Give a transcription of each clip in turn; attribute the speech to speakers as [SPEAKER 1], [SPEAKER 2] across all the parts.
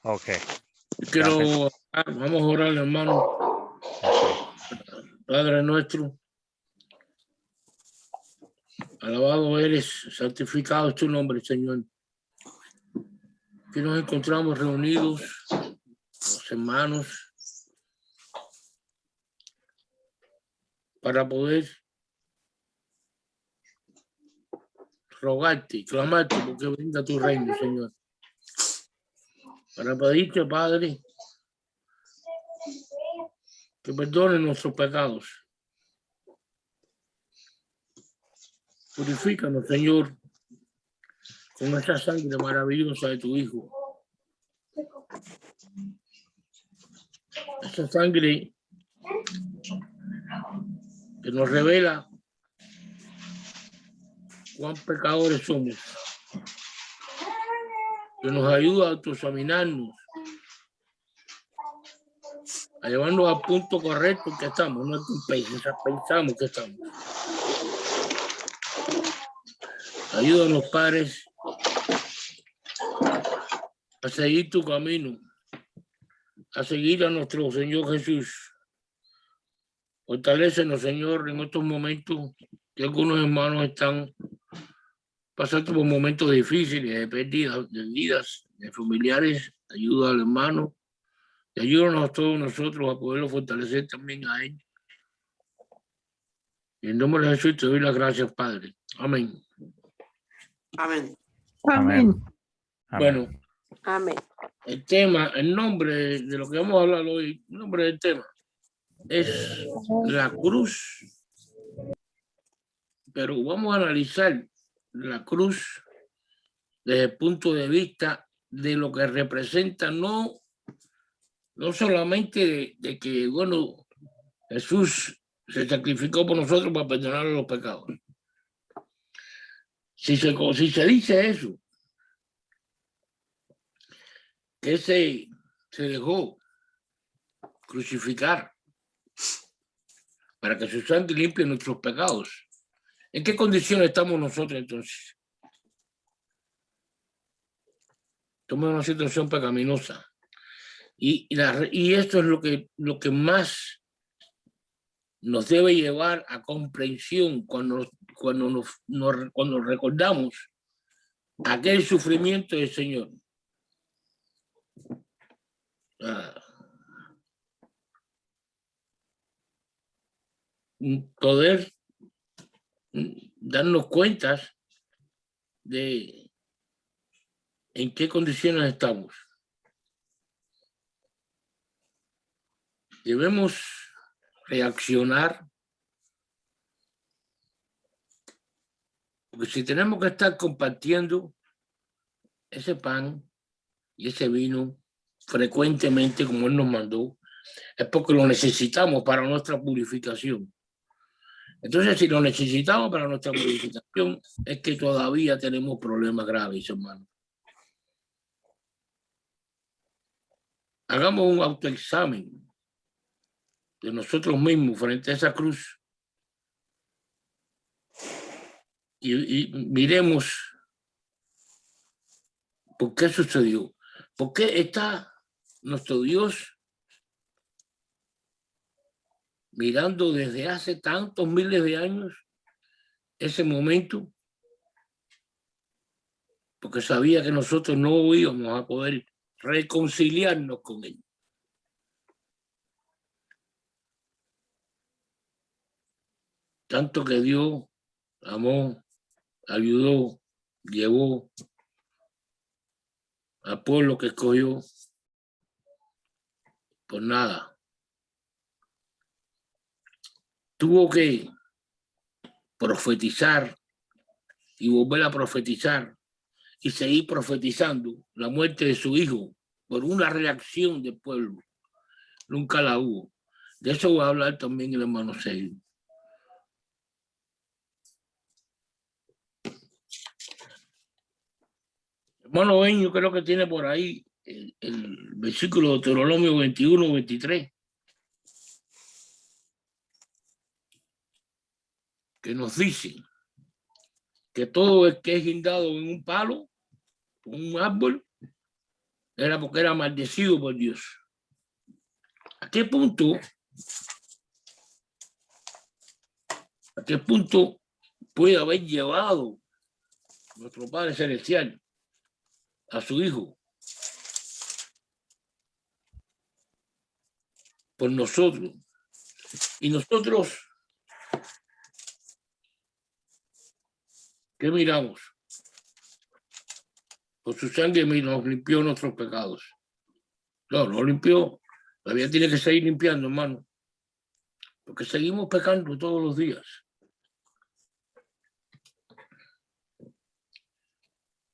[SPEAKER 1] Ok.
[SPEAKER 2] Quiero, vamos a orar, hermano. Padre nuestro, alabado eres, santificado es tu nombre, Señor. Aquí nos encontramos reunidos, los hermanos, para poder rogarte y clamarte porque venga tu reino, Señor. Para pedirte, Padre, que perdone nuestros pecados. Purifícanos, Señor, con esa sangre maravillosa de tu Hijo. Esa sangre que nos revela cuán pecadores somos, que nos ayuda a autoexaminarnos, a llevarnos al punto correcto en que estamos, no pensamos que estamos. Ayúdanos, padres, a seguir tu camino, a seguir a nuestro Señor Jesús. Fortalécenos, Señor, en estos momentos que algunos hermanos están pasando por momentos difíciles, de pérdidas de vidas, de familiares. Ayuda al hermano y ayúdanos a todos nosotros a poderlo fortalecer también a él. Y en nombre de Jesús te doy las gracias, Padre. Amén.
[SPEAKER 3] Amén.
[SPEAKER 1] Amén.
[SPEAKER 2] Bueno,
[SPEAKER 3] Amén.
[SPEAKER 2] el tema, el nombre de lo que vamos a hablar hoy, el nombre del tema es la cruz. Pero vamos a analizar la cruz desde el punto de vista de lo que representa, no solamente de que, bueno, Jesús se sacrificó por nosotros para perdonar los pecados. Si se dice eso, que se dejó crucificar para que su sangre limpie nuestros pecados, ¿en qué condiciones estamos nosotros entonces? Estamos en una situación pecaminosa. Y esto es lo que más nos debe llevar a comprensión cuando recordamos aquel sufrimiento del Señor. Poder darnos cuenta de en qué condiciones estamos. Debemos reaccionar, porque si tenemos que estar compartiendo ese pan y ese vino frecuentemente como Él nos mandó, es porque lo necesitamos para nuestra purificación. Entonces, si lo necesitamos para nuestra purificación, es que todavía tenemos problemas graves, hermano. Hagamos un autoexamen de nosotros mismos frente a esa cruz y miremos por qué sucedió. ¿Por qué está nuestro Dios mirando desde hace tantos miles de años ese momento? Porque sabía que nosotros no íbamos a poder reconciliarnos con Él. Tanto que Dios amó, ayudó, llevó al pueblo que escogió por nada. Tuvo que profetizar y volver a profetizar y seguir profetizando la muerte de su hijo por una reacción del pueblo. Nunca la hubo. De eso voy a hablar también el hermano Sergio. Hermano Ben, yo creo que tiene por ahí el versículo de Deuteronomio 21, 23. Que nos dice que todo el que es guindado en un palo, un árbol, era porque era maldecido por Dios. ¿A qué punto puede haber llevado nuestro Padre Celestial a su Hijo por nosotros? Y nosotros, ¿qué miramos? Por su sangre nos limpió nuestros pecados. No, nos limpió. Todavía tiene que seguir limpiando, hermano. Porque seguimos pecando todos los días.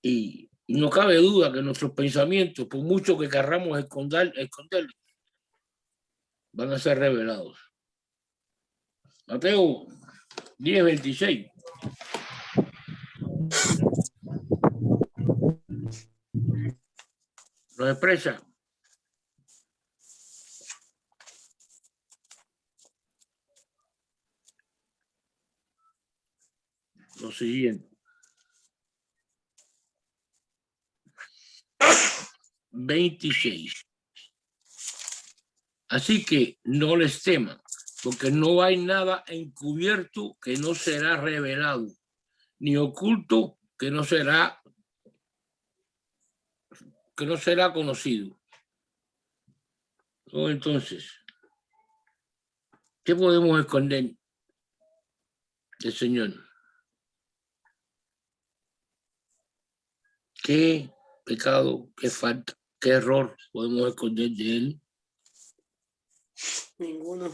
[SPEAKER 2] Y no cabe duda que nuestros pensamientos, por mucho que querramos esconderlos, van a ser revelados. Mateo 10:26. Nos expresa lo siguiente. 26. Así que no les teman, porque no hay nada encubierto que no será revelado, ni oculto que no será conocido. Entonces, ¿qué podemos esconder del Señor? ¿Qué pecado, qué falta, qué error podemos esconder de Él?
[SPEAKER 3] Ninguno.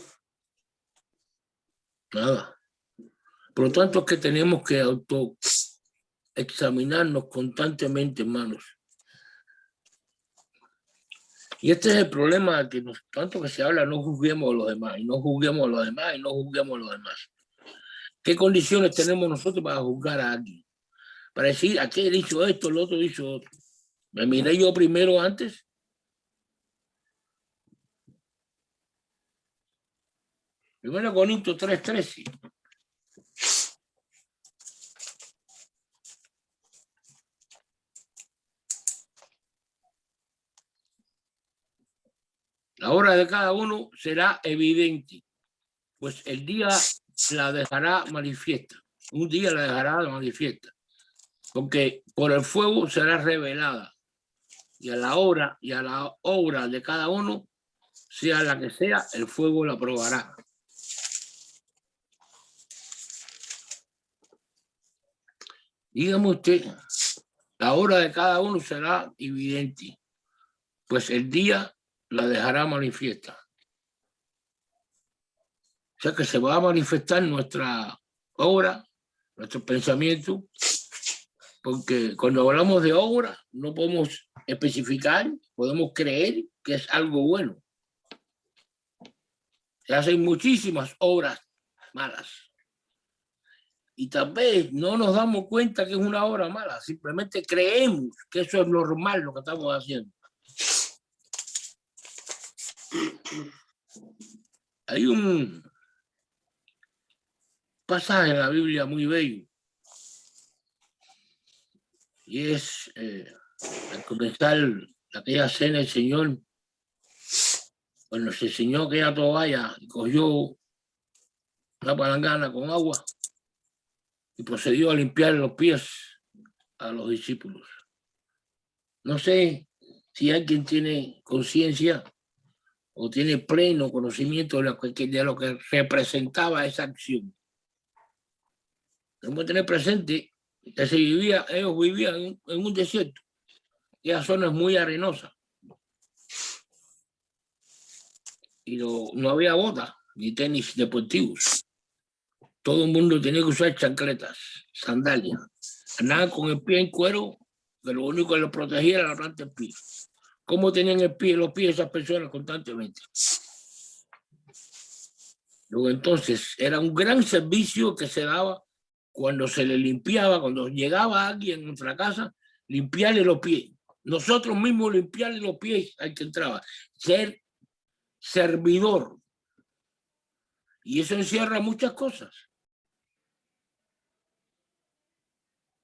[SPEAKER 2] Nada. Por lo tanto, es que tenemos que autoexaminarnos constantemente, hermanos. Y este es el problema, que tanto que se habla, no juzguemos a los demás, y no juzguemos a los demás, y no juzguemos a los demás. ¿Qué condiciones tenemos nosotros para juzgar a alguien? Para decir, aquel hizo esto, el otro hizo otro. ¿Me miré yo primero antes? Primero Corintios 3:13. La obra de cada uno será evidente, pues el día la dejará manifiesta. Un día la dejará manifiesta, porque por el fuego será revelada, y a la obra de cada uno, sea la que sea, el fuego la probará. Dígame usted, la obra de cada uno será evidente, pues el día la dejará manifiesta. O sea que se va a manifestar nuestra obra, nuestro pensamiento, porque cuando hablamos de obra no podemos especificar, podemos creer que es algo bueno. Se hacen muchísimas obras malas. Y tal vez no nos damos cuenta que es una obra mala, simplemente creemos que eso es normal lo que estamos haciendo. Hay un pasaje en la Biblia muy bello, y es al comenzar aquella cena el Señor, cuando se enseñó aquella toalla y cogió una palangana con agua y procedió a limpiar los pies a los discípulos. No sé si alguien tiene conciencia o tiene pleno conocimiento de lo que representaba esa acción. Tenemos que tener presente que ellos vivían en un desierto, y la zona es muy arenosa, y no había botas ni tenis deportivos. Todo el mundo tenía que usar chancletas, sandalias. Andaban con el pie en cuero, que lo único que lo protegía era la planta del pie. ¿Cómo tenían los pies esas personas constantemente? Luego, entonces, era un gran servicio que se daba cuando se le limpiaba, cuando llegaba alguien a nuestra casa, limpiarle los pies. Nosotros mismos limpiarle los pies al que entraba. Ser servidor. Y eso encierra muchas cosas.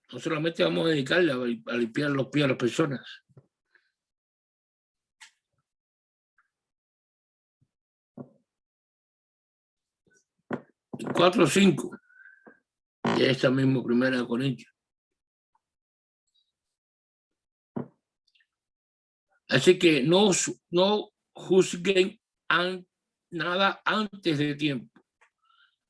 [SPEAKER 2] No solamente vamos a dedicarle a limpiar los pies a las personas. 4:5 de esta misma 1 Corintios. Así que no juzguen nada antes de tiempo,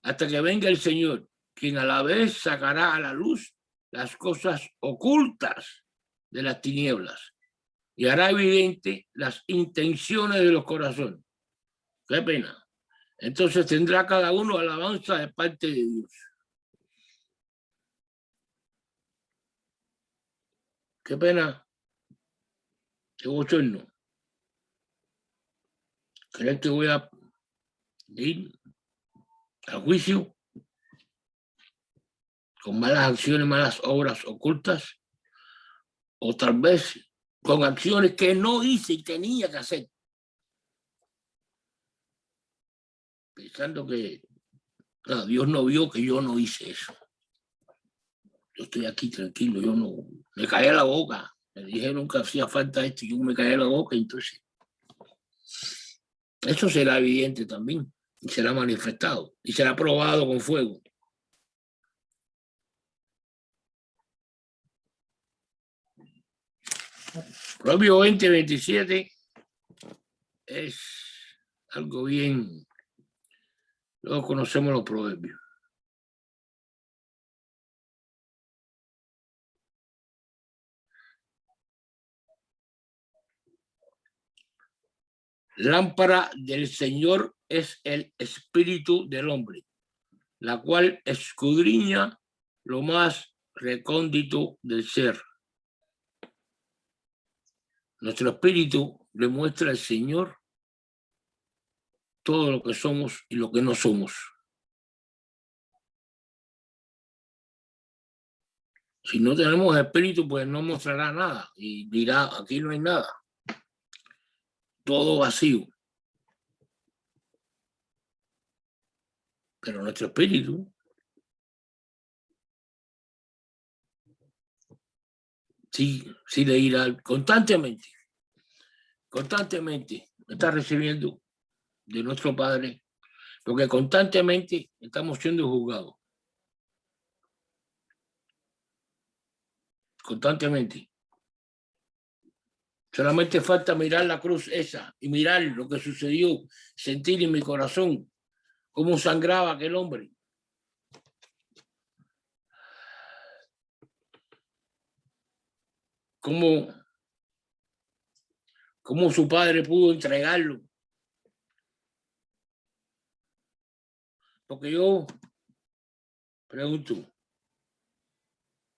[SPEAKER 2] hasta que venga el Señor, quien a la vez sacará a la luz las cosas ocultas de las tinieblas y hará evidente las intenciones de los corazones. Qué pena. Entonces tendrá cada uno alabanza de parte de Dios. Qué pena. Qué bochorno. ¿Crees que voy a ir al juicio con malas acciones, malas obras ocultas? O tal vez con acciones que no hice y tenía que hacer, pensando que no, Dios no vio que yo no hice eso. Yo estoy aquí tranquilo, yo no, me caí a la boca, me dijeron que hacía falta esto y yo me caí a la boca, entonces eso será evidente también y será manifestado y será probado con fuego. Proverbio 20:27 es algo bien. Luego conocemos los proverbios. Lámpara del Señor es el espíritu del hombre, la cual escudriña lo más recóndito del ser. Nuestro espíritu le muestra al Señor todo lo que somos y lo que no somos. Si no tenemos espíritu, pues no mostrará nada y dirá, aquí no hay nada. Todo vacío. Pero nuestro espíritu sí le irá constantemente está recibiendo de nuestro Padre, porque constantemente estamos siendo juzgados. Constantemente. Solamente falta mirar la cruz esa y mirar lo que sucedió, sentir en mi corazón cómo sangraba aquel hombre. Cómo su padre pudo entregarlo. Porque yo pregunto,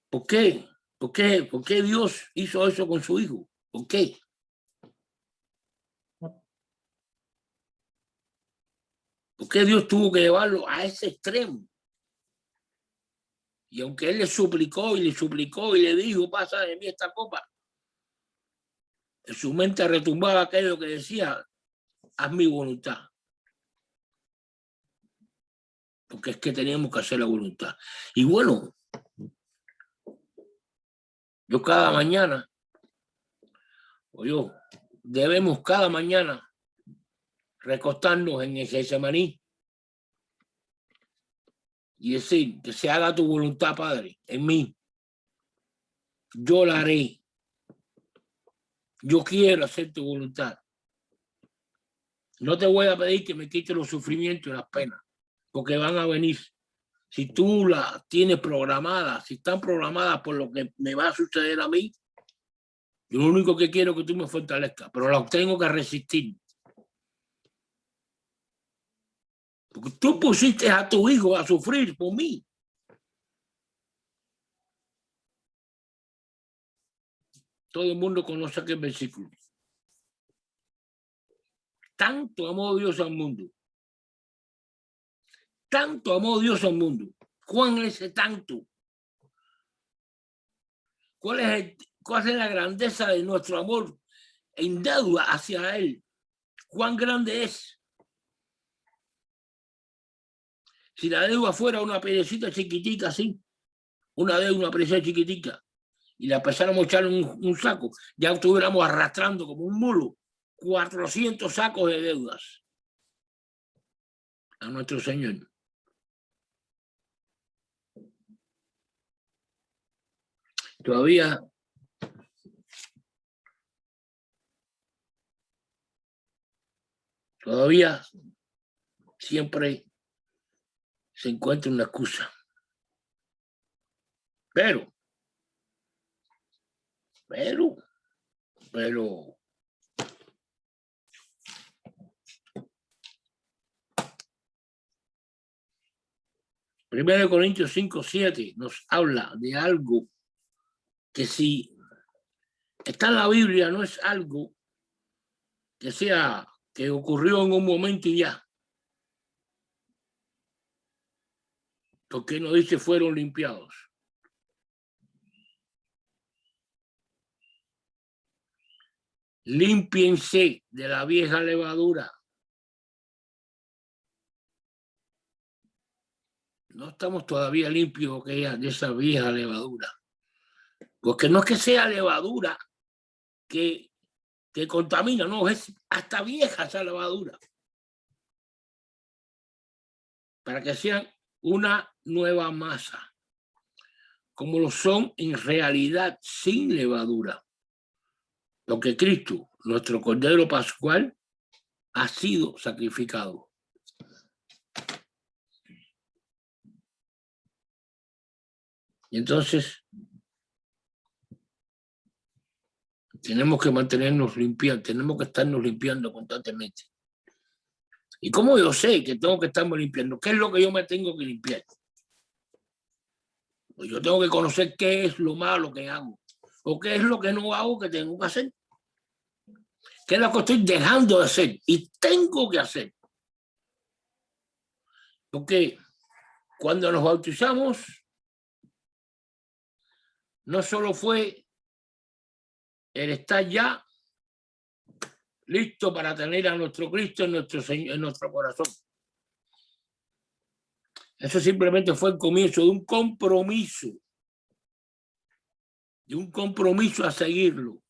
[SPEAKER 2] ¿por qué? ¿Por qué Dios hizo eso con su hijo? ¿Por qué? ¿Por qué Dios tuvo que llevarlo a ese extremo? Y aunque él le suplicó y le dijo, pasa de mí esta copa, en su mente retumbaba aquello que decía, haz mi voluntad. Porque es que teníamos que hacer la voluntad. Y bueno, yo cada mañana, debemos cada mañana recostarnos en el Getsemaní y decir que se haga tu voluntad, Padre, en mí. Yo la haré. Yo quiero hacer tu voluntad. No te voy a pedir que me quites los sufrimientos y las penas, porque van a venir. Si tú las tienes programadas, si están programadas por lo que me va a suceder a mí, yo lo único que quiero es que tú me fortalezcas, pero las tengo que resistir. Porque tú pusiste a tu hijo a sufrir por mí. Todo el mundo conoce aquel versículo. Tanto amó Dios al mundo. Tanto amó Dios al mundo. ¿Cuál es ese tanto? ¿Cuál es la grandeza de nuestro amor en deuda hacia Él? ¿Cuán grande es? Si la deuda fuera una piedrecita chiquitita así, una piedrecita chiquitita, y la empezáramos a echar en un saco, ya estuviéramos arrastrando como un mulo 400 sacos de deudas a nuestro Señor. todavía siempre se encuentra una excusa. Pero Primero de Corintios 5:7 nos habla de algo que si está en la Biblia no es algo que ocurrió en un momento y ya. Porque no dice fueron limpiados. Límpiense de la vieja levadura. No estamos todavía limpios de esa vieja levadura. Porque no es que sea levadura que contamina, no, es hasta vieja esa levadura. Para que sean una nueva masa, como lo son en realidad sin levadura. Lo que Cristo, nuestro Cordero Pascual, ha sido sacrificado. Y entonces tenemos que mantenernos limpiando, tenemos que estarnos limpiando constantemente. ¿Y cómo yo sé que tengo que estarme limpiando? ¿Qué es lo que yo me tengo que limpiar? Pues yo tengo que conocer qué es lo malo que hago o qué es lo que no hago que tengo que hacer. ¿Qué es lo que estoy dejando de hacer y tengo que hacer? Porque cuando nos bautizamos, no solo fue el estar ya listo para tener a nuestro Cristo en nuestro corazón. Eso simplemente fue el comienzo de un compromiso a seguirlo.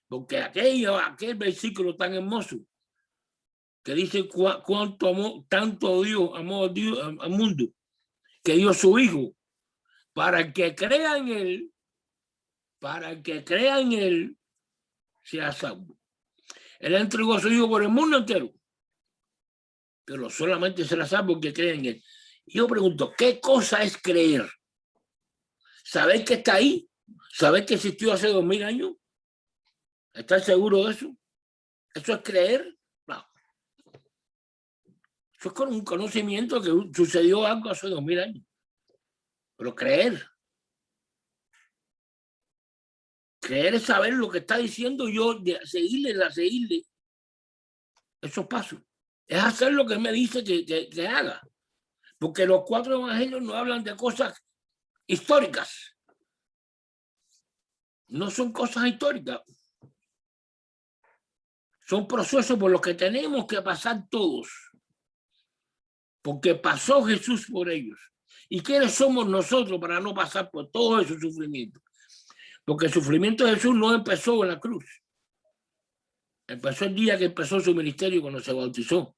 [SPEAKER 2] Porque aquel versículo tan hermoso que dice cuánto amó, tanto Dios amó Dios al mundo, que dio su Hijo, para el que crea en Él, sea salvo. Él entregó a su Hijo por el mundo entero, pero solamente será salvo el que cree en Él. Y yo pregunto, ¿qué cosa es creer? ¿Saber que está ahí? ¿Saber que existió hace 2000 años? ¿Estás seguro de eso? ¿Eso es creer? No. Eso es con un conocimiento que sucedió algo hace 2000 años. Pero creer es saber lo que está diciendo yo, de seguirle. Esos pasos. Es hacer lo que me dice que haga. Porque los 4 evangelios no hablan de cosas históricas. No son cosas históricas. Son procesos por los que tenemos que pasar todos. Porque pasó Jesús por ellos. ¿Y quiénes somos nosotros para no pasar por todo ese sufrimiento? Porque el sufrimiento de Jesús no empezó en la cruz. Empezó el día que empezó su ministerio cuando se bautizó.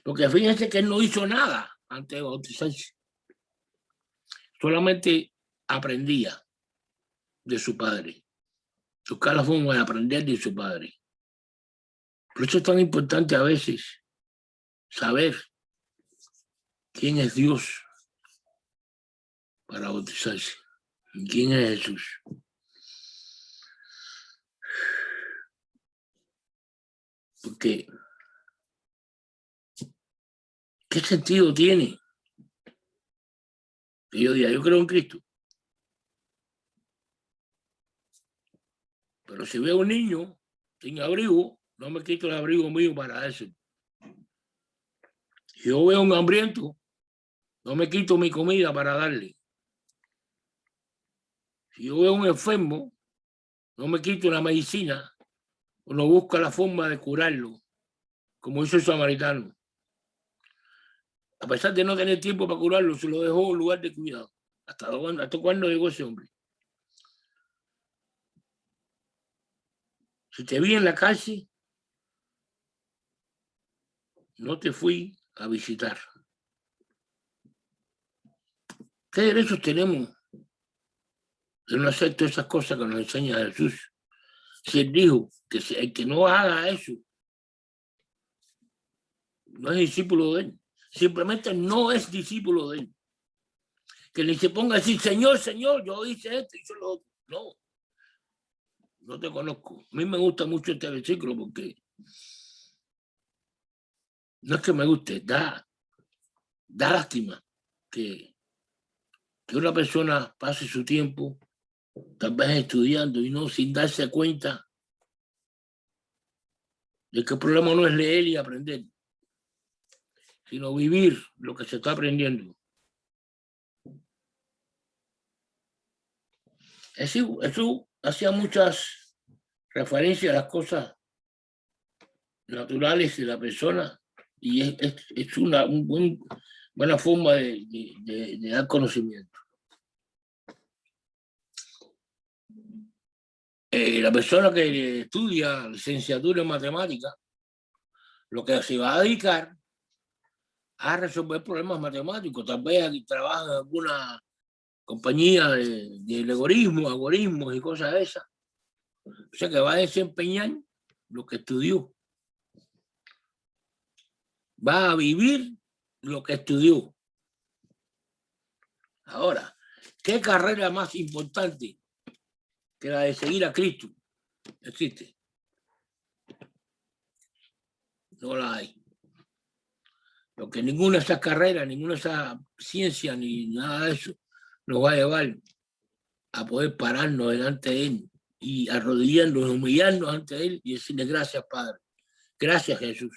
[SPEAKER 2] Porque fíjense que él no hizo nada antes de bautizarse. Solamente aprendía de su padre. Buscar la forma de aprender de su padre. Por eso es tan importante a veces saber quién es Dios para bautizarse. ¿Quién es Jesús? Porque ¿qué sentido tiene que yo diga, yo creo en Cristo? Pero si veo a un niño sin abrigo, no me quito el abrigo mío para eso. Si yo veo a un hambriento, no me quito mi comida para darle. Si yo veo a un enfermo, no me quito la medicina o no busco la forma de curarlo, como hizo el samaritano. A pesar de no tener tiempo para curarlo, se lo dejó en lugar de cuidado. ¿Hasta cuándo llegó ese hombre? Si te vi en la calle, no te fui a visitar. ¿Qué derechos tenemos Yo no acepto esas cosas que nos enseña Jesús. Si él dijo que el que no haga eso no es discípulo de él. Simplemente no es discípulo de él. Que ni se ponga a decir, Señor, Señor, yo hice esto y yo lo otro. No, no te conozco. A mí me gusta mucho este versículo porque no es que me guste, da lástima que una persona pase su tiempo tal vez estudiando y no sin darse cuenta de que el problema no es leer y aprender, sino vivir lo que se está aprendiendo. Eso hacía muchas referencias a las cosas naturales de la persona y es una buena forma de dar conocimiento. La persona que estudia licenciatura en matemáticas, lo que se va a dedicar a resolver problemas matemáticos, tal vez aquí trabaja en alguna compañía de algoritmos y cosas de esas. O sea que va a desempeñar lo que estudió. Va a vivir lo que estudió. Ahora, ¿qué carrera más importante que la de seguir a Cristo existe? No la hay. Porque ninguna de esas carreras, ninguna de esas ciencias, ni nada de eso nos va a llevar a poder pararnos delante de Él y arrodillarnos, humillarnos ante Él y decirle gracias, Padre. Gracias, Jesús.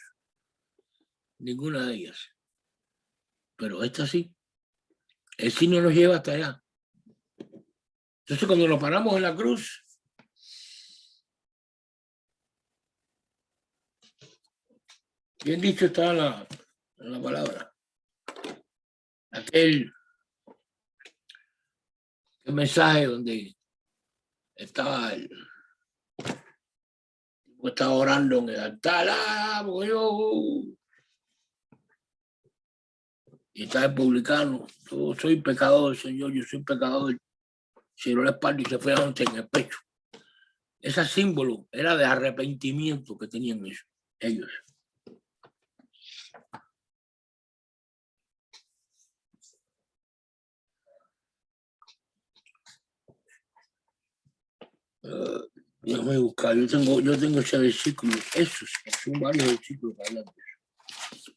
[SPEAKER 2] Ninguna de ellas. Pero esta sí. El sí no nos lleva hasta allá. Entonces, cuando nos paramos en la cruz, bien dicho está en la palabra. Aquel mensaje donde estaba orando en el altar, y está el publicano, yo soy pecador, Señor, yo soy pecador. Tiró la espalda y se fue antes en el pecho. Ese símbolo era de arrepentimiento que tenían ellos. Déjame buscar, yo tengo ese versículo, esos son varios versículos que hablan de eso.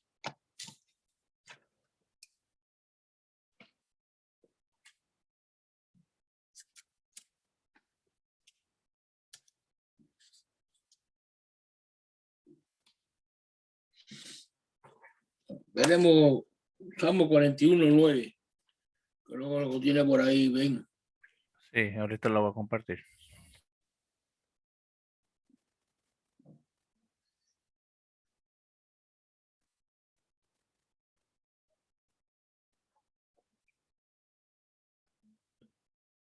[SPEAKER 2] Veremos Salmo 41:9, que luego lo tiene por ahí, ven.
[SPEAKER 1] Sí, ahorita lo voy a compartir.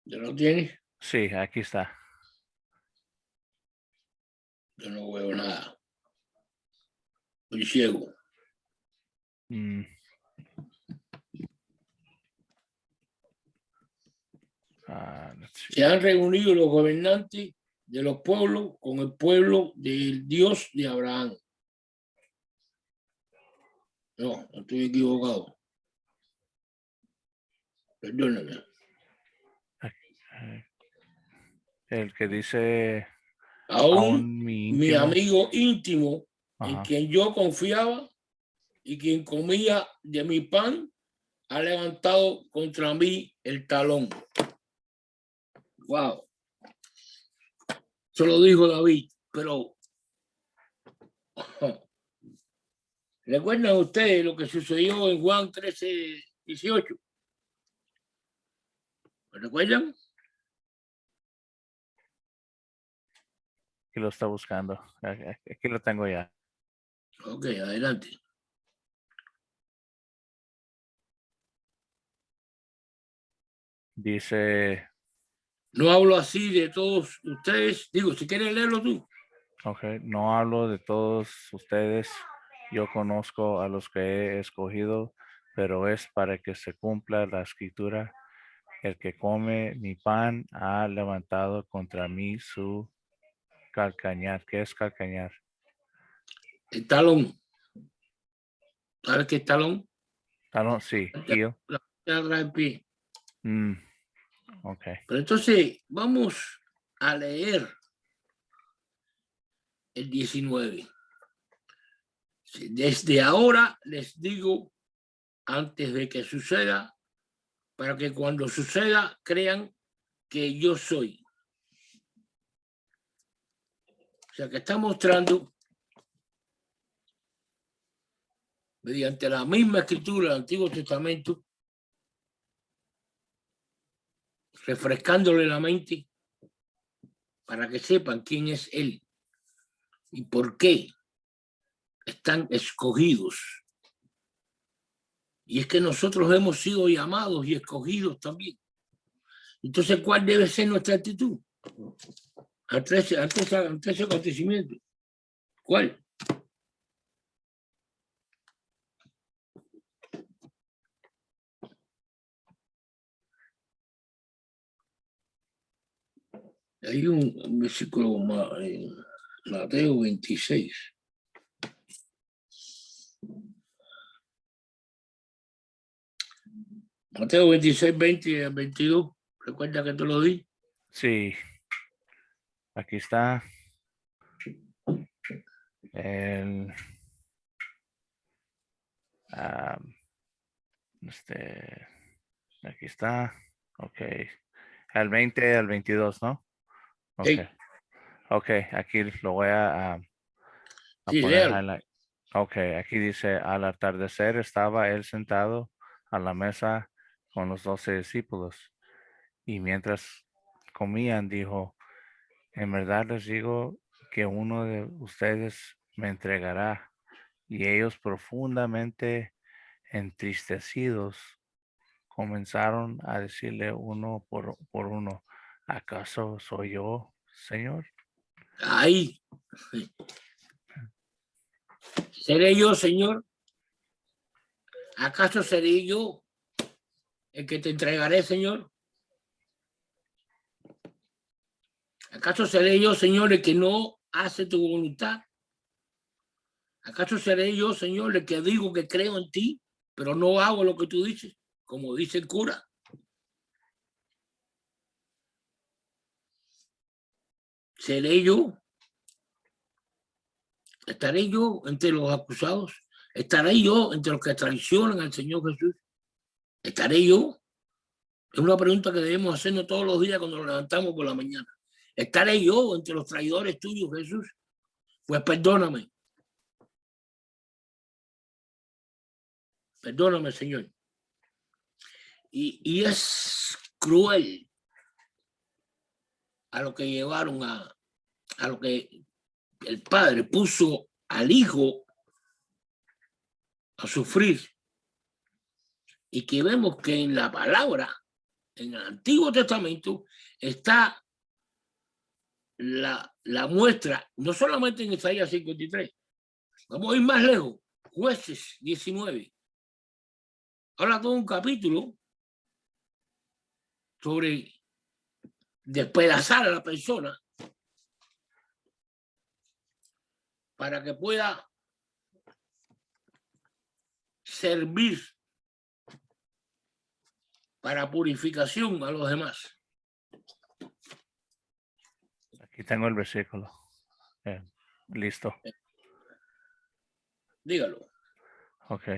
[SPEAKER 2] ¿Ya lo tienes?
[SPEAKER 1] Sí, aquí está.
[SPEAKER 2] Yo no veo nada. Estoy ciego. Se han reunido los gobernantes de los pueblos con el pueblo del Dios de Abraham. No estoy equivocado. Perdóname.
[SPEAKER 1] El que dice
[SPEAKER 2] Aún mi
[SPEAKER 1] íntimo.
[SPEAKER 2] amigo íntimo,
[SPEAKER 1] Ajá.
[SPEAKER 2] en quien yo confiaba y quien comía de mi pan, ha levantado contra mí el talón. Wow. Eso lo dijo David, pero ¿recuerdan ustedes lo que sucedió en Juan 13:18? ¿Me recuerdan?
[SPEAKER 1] Aquí lo está buscando. Aquí lo tengo ya.
[SPEAKER 2] Ok, adelante.
[SPEAKER 1] Dice.
[SPEAKER 2] No hablo así de todos ustedes. Digo, si quieres leerlo tú.
[SPEAKER 1] Ok, no hablo de todos ustedes. Yo conozco a los que he escogido, pero es para que se cumpla la escritura El que come mi pan ha levantado contra mí su calcañar. ¿Qué es calcañar?
[SPEAKER 2] El talón. ¿Sabes qué es talón?
[SPEAKER 1] Talón, sí, heel.
[SPEAKER 2] La parte de atrás del pie.
[SPEAKER 1] Ok.
[SPEAKER 2] Pero entonces vamos a leer el 19. Desde ahora les digo, antes de que suceda, para que cuando suceda crean que yo soy. O sea, que está mostrando mediante la misma escritura del Antiguo Testamento, refrescándole la mente para que sepan quién es Él y por qué están escogidos. Y es que nosotros hemos sido llamados y escogidos también. Entonces, ¿cuál debe ser nuestra actitud ante ese acontecimiento? ¿Cuál? Hay un versículo más en Mateo 26. Mateo 26, 20 y 22. ¿Recuerda que te lo di?
[SPEAKER 1] Sí. Aquí está. Aquí está. Ok. Al 20, al 22, ¿no? Ok.
[SPEAKER 2] Sí,
[SPEAKER 1] Ok, aquí lo voy a
[SPEAKER 2] sí,
[SPEAKER 1] poner
[SPEAKER 2] léalo.
[SPEAKER 1] highlight. Ok, aquí dice, al atardecer estaba él sentado a la mesa con los 12 discípulos. Y mientras comían, dijo, en verdad les digo que uno de ustedes me entregará. Y ellos profundamente entristecidos comenzaron a decirle uno por uno, ¿acaso soy yo, Señor?
[SPEAKER 2] Ahí. ¿Seré yo, Señor? ¿Acaso seré yo el que te entregaré, Señor? ¿Acaso seré yo, Señor, el que no hace tu voluntad? ¿Acaso seré yo, Señor, el que digo que creo en ti, pero no hago lo que tú dices, como dice el cura? ¿Seré yo? ¿Estaré yo entre los acusados? ¿Estaré yo entre los que traicionan al Señor Jesús? ¿Estaré yo? Es una pregunta que debemos hacernos todos los días cuando nos levantamos por la mañana. ¿Estaré yo entre los traidores tuyos, Jesús? Pues perdóname. Perdóname, Señor. Y es cruel a lo que llevaron a lo que el Padre puso al Hijo a sufrir. Y que vemos que en la palabra, en el Antiguo Testamento, está la muestra, no solamente en Isaías 53. Vamos a ir más lejos. Jueces 19. Habla todo un capítulo sobre despedazar a la persona para que pueda servir para purificación a los demás.
[SPEAKER 1] Aquí tengo el versículo. Listo.
[SPEAKER 2] Dígalo.
[SPEAKER 1] Ok.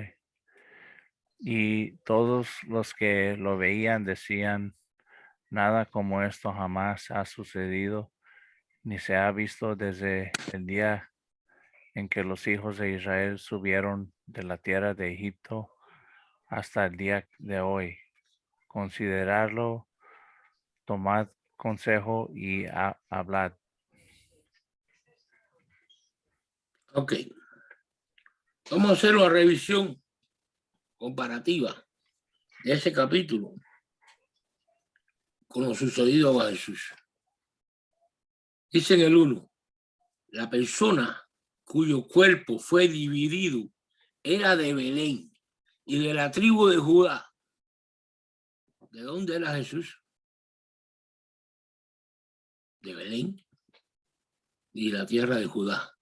[SPEAKER 1] Y todos los que lo veían decían, nada como esto jamás ha sucedido, ni se ha visto desde el día en que los hijos de Israel subieron de la tierra de Egipto hasta el día de hoy. Considerarlo, tomad consejo y hablad.
[SPEAKER 2] Ok. Vamos a hacer una revisión comparativa de ese capítulo con lo sucedido a Jesús. Dice en el 1, la persona cuyo cuerpo fue dividido era de Belén y de la tribu de Judá. ¿De dónde era Jesús? De Belén y la tierra de Judá.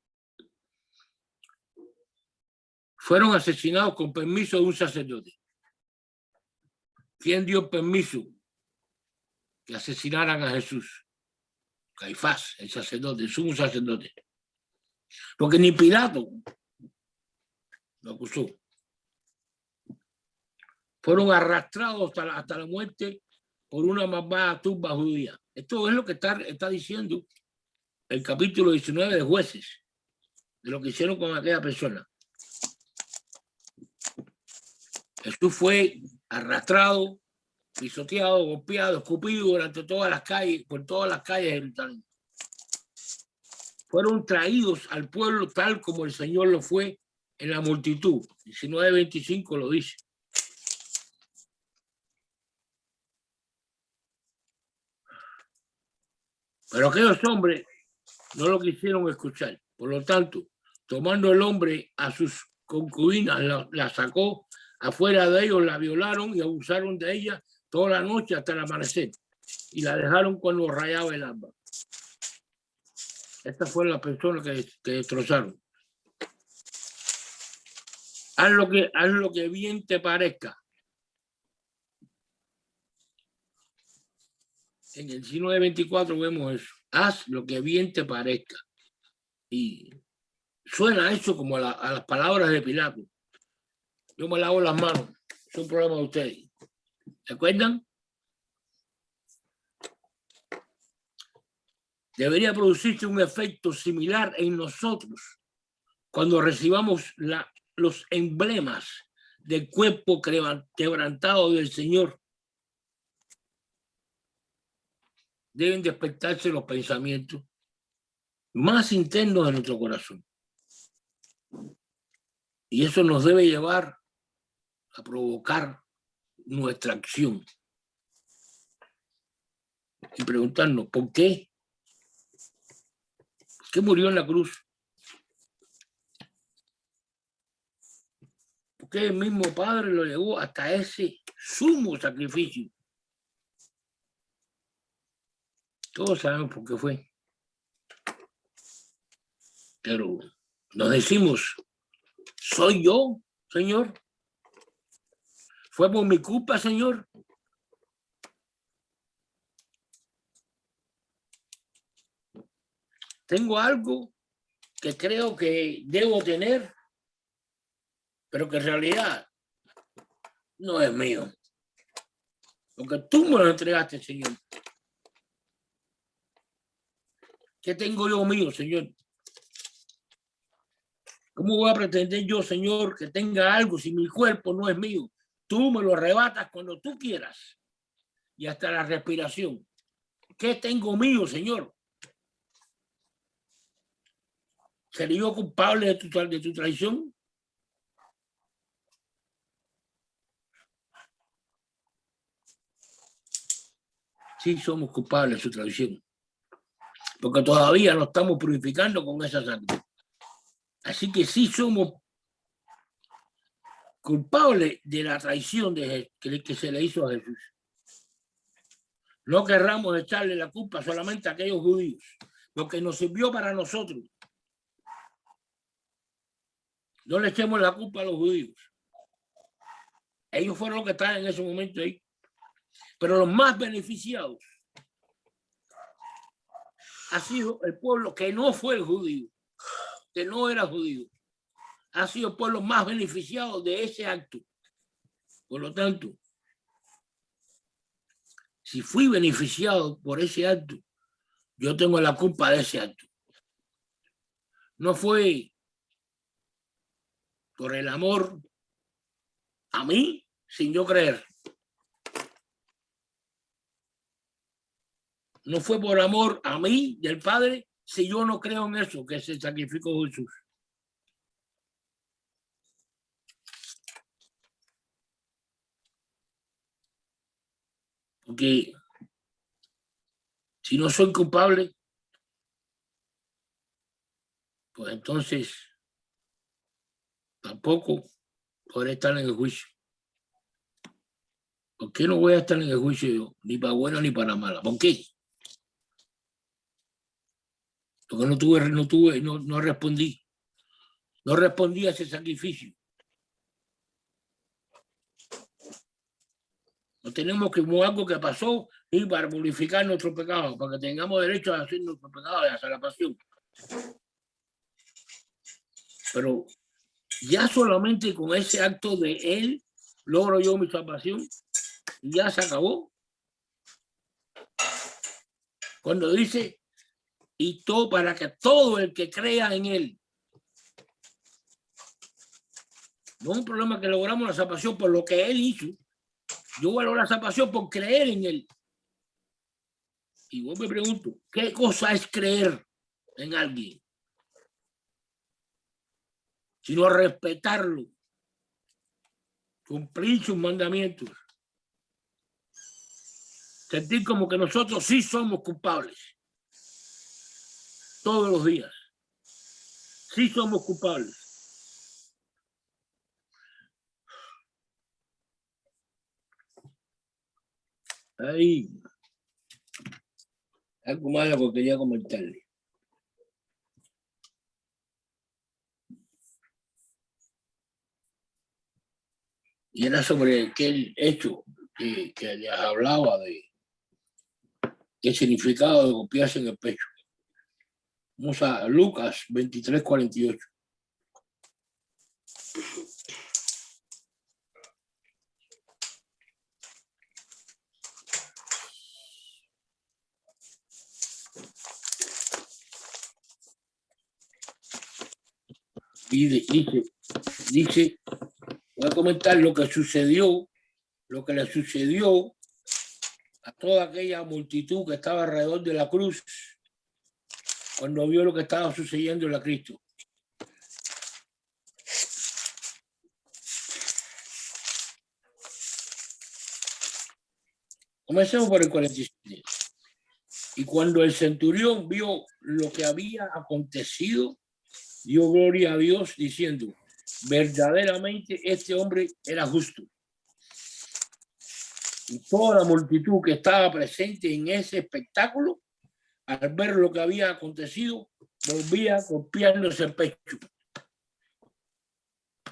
[SPEAKER 2] Fueron asesinados con permiso de un sacerdote. ¿Quién dio permiso que asesinaran a Jesús? Caifás, el sacerdote, el sumo sacerdote. Porque ni Pilato lo acusó. Fueron arrastrados hasta la muerte por una malvada turba judía. Esto es lo que está diciendo el capítulo 19 de Jueces, de lo que hicieron con aquella persona. Jesús fue arrastrado, pisoteado, golpeado, escupido durante todas las calles, por todas las calles de Jerusalén. Fueron traídos al pueblo tal como el Señor lo fue en la multitud. 19:25 lo dice. Pero aquellos hombres no lo quisieron escuchar. Por lo tanto, tomando el hombre a sus concubinas, la sacó afuera de ellos, la violaron y abusaron de ella toda la noche hasta el amanecer. Y la dejaron cuando rayaba el alba. Esta fue la persona que destrozaron. Haz lo que bien te parezca. En el 19:24 vemos eso. Haz lo que bien te parezca. Y suena eso como a las palabras de Pilato. Yo me lavo las manos. Es un problema de ustedes. ¿Se acuerdan? Debería producirse un efecto similar en nosotros cuando recibamos los emblemas del cuerpo quebrantado del Señor. Deben despertarse los pensamientos más internos de nuestro corazón. Y eso nos debe llevar a provocar nuestra acción. Y preguntarnos, ¿por qué? ¿Por qué murió en la cruz? ¿Por qué el mismo Padre lo llevó hasta ese sumo sacrificio? Todos sabemos por qué fue. Pero nos decimos, ¿soy yo, Señor? ¿Fue por mi culpa, Señor? Tengo algo que creo que debo tener, pero que en realidad no es mío. Porque tú me lo entregaste, Señor. ¿Qué tengo yo mío, Señor? ¿Cómo voy a pretender yo, Señor, que tenga algo si mi cuerpo no es mío? Tú me lo arrebatas cuando tú quieras. Y hasta la respiración. ¿Qué tengo mío, Señor? ¿Seré yo culpable de tu traición? Sí, somos culpables de su traición. Porque todavía nos estamos purificando con esa sangre. Así que sí somos culpables de la traición que se le hizo a Jesús. No querramos echarle la culpa solamente a aquellos judíos, lo que nos sirvió para nosotros. No le echemos la culpa a los judíos. Ellos fueron los que estaban en ese momento ahí. Pero los más beneficiados ha sido el pueblo que no fue el judío, que no era judío. Ha sido el pueblo más beneficiado de ese acto. Por lo tanto, si fui beneficiado por ese acto, yo tengo la culpa de ese acto. No fue por el amor a mí, sin yo creer. No fue por amor a mí, del Padre, si yo no creo en eso, que se sacrificó Jesús. Porque si no soy culpable, pues entonces tampoco podré estar en el juicio. ¿Por qué no voy a estar en el juicio yo? Ni para buena ni para mala. ¿Por qué? Porque no respondí. No respondí a ese sacrificio. No tenemos que, como algo que pasó, y para purificar nuestros pecados, para que tengamos derecho a hacer nuestros pecados y a hacer la pasión. Pero ya solamente con ese acto de él logro yo mi salvación y ya se acabó. Cuando dice, y todo para que todo el que crea en él. No es un problema que logramos la salvación por lo que él hizo. Yo valoro la salvación por creer en él. Y vos me pregunto, ¿qué cosa es creer en alguien? Sino respetarlo, cumplir sus mandamientos, sentir como que nosotros sí somos culpables todos los días. Sí somos culpables. Ahí. Algo más que quería comentarle. Y era sobre aquel hecho que les hablaba de qué significado de golpearse en el pecho. Vamos a Lucas 23:48. Y dice, voy a comentar lo que sucedió, lo que le sucedió a toda aquella multitud que estaba alrededor de la cruz cuando vio lo que estaba sucediendo en la Cristo. Comencemos por el 47. Y cuando el centurión vio lo que había acontecido, dio gloria a Dios diciendo, verdaderamente este hombre era justo. Y toda la multitud que estaba presente en ese espectáculo, al ver lo que había acontecido, volvía golpeándose el pecho.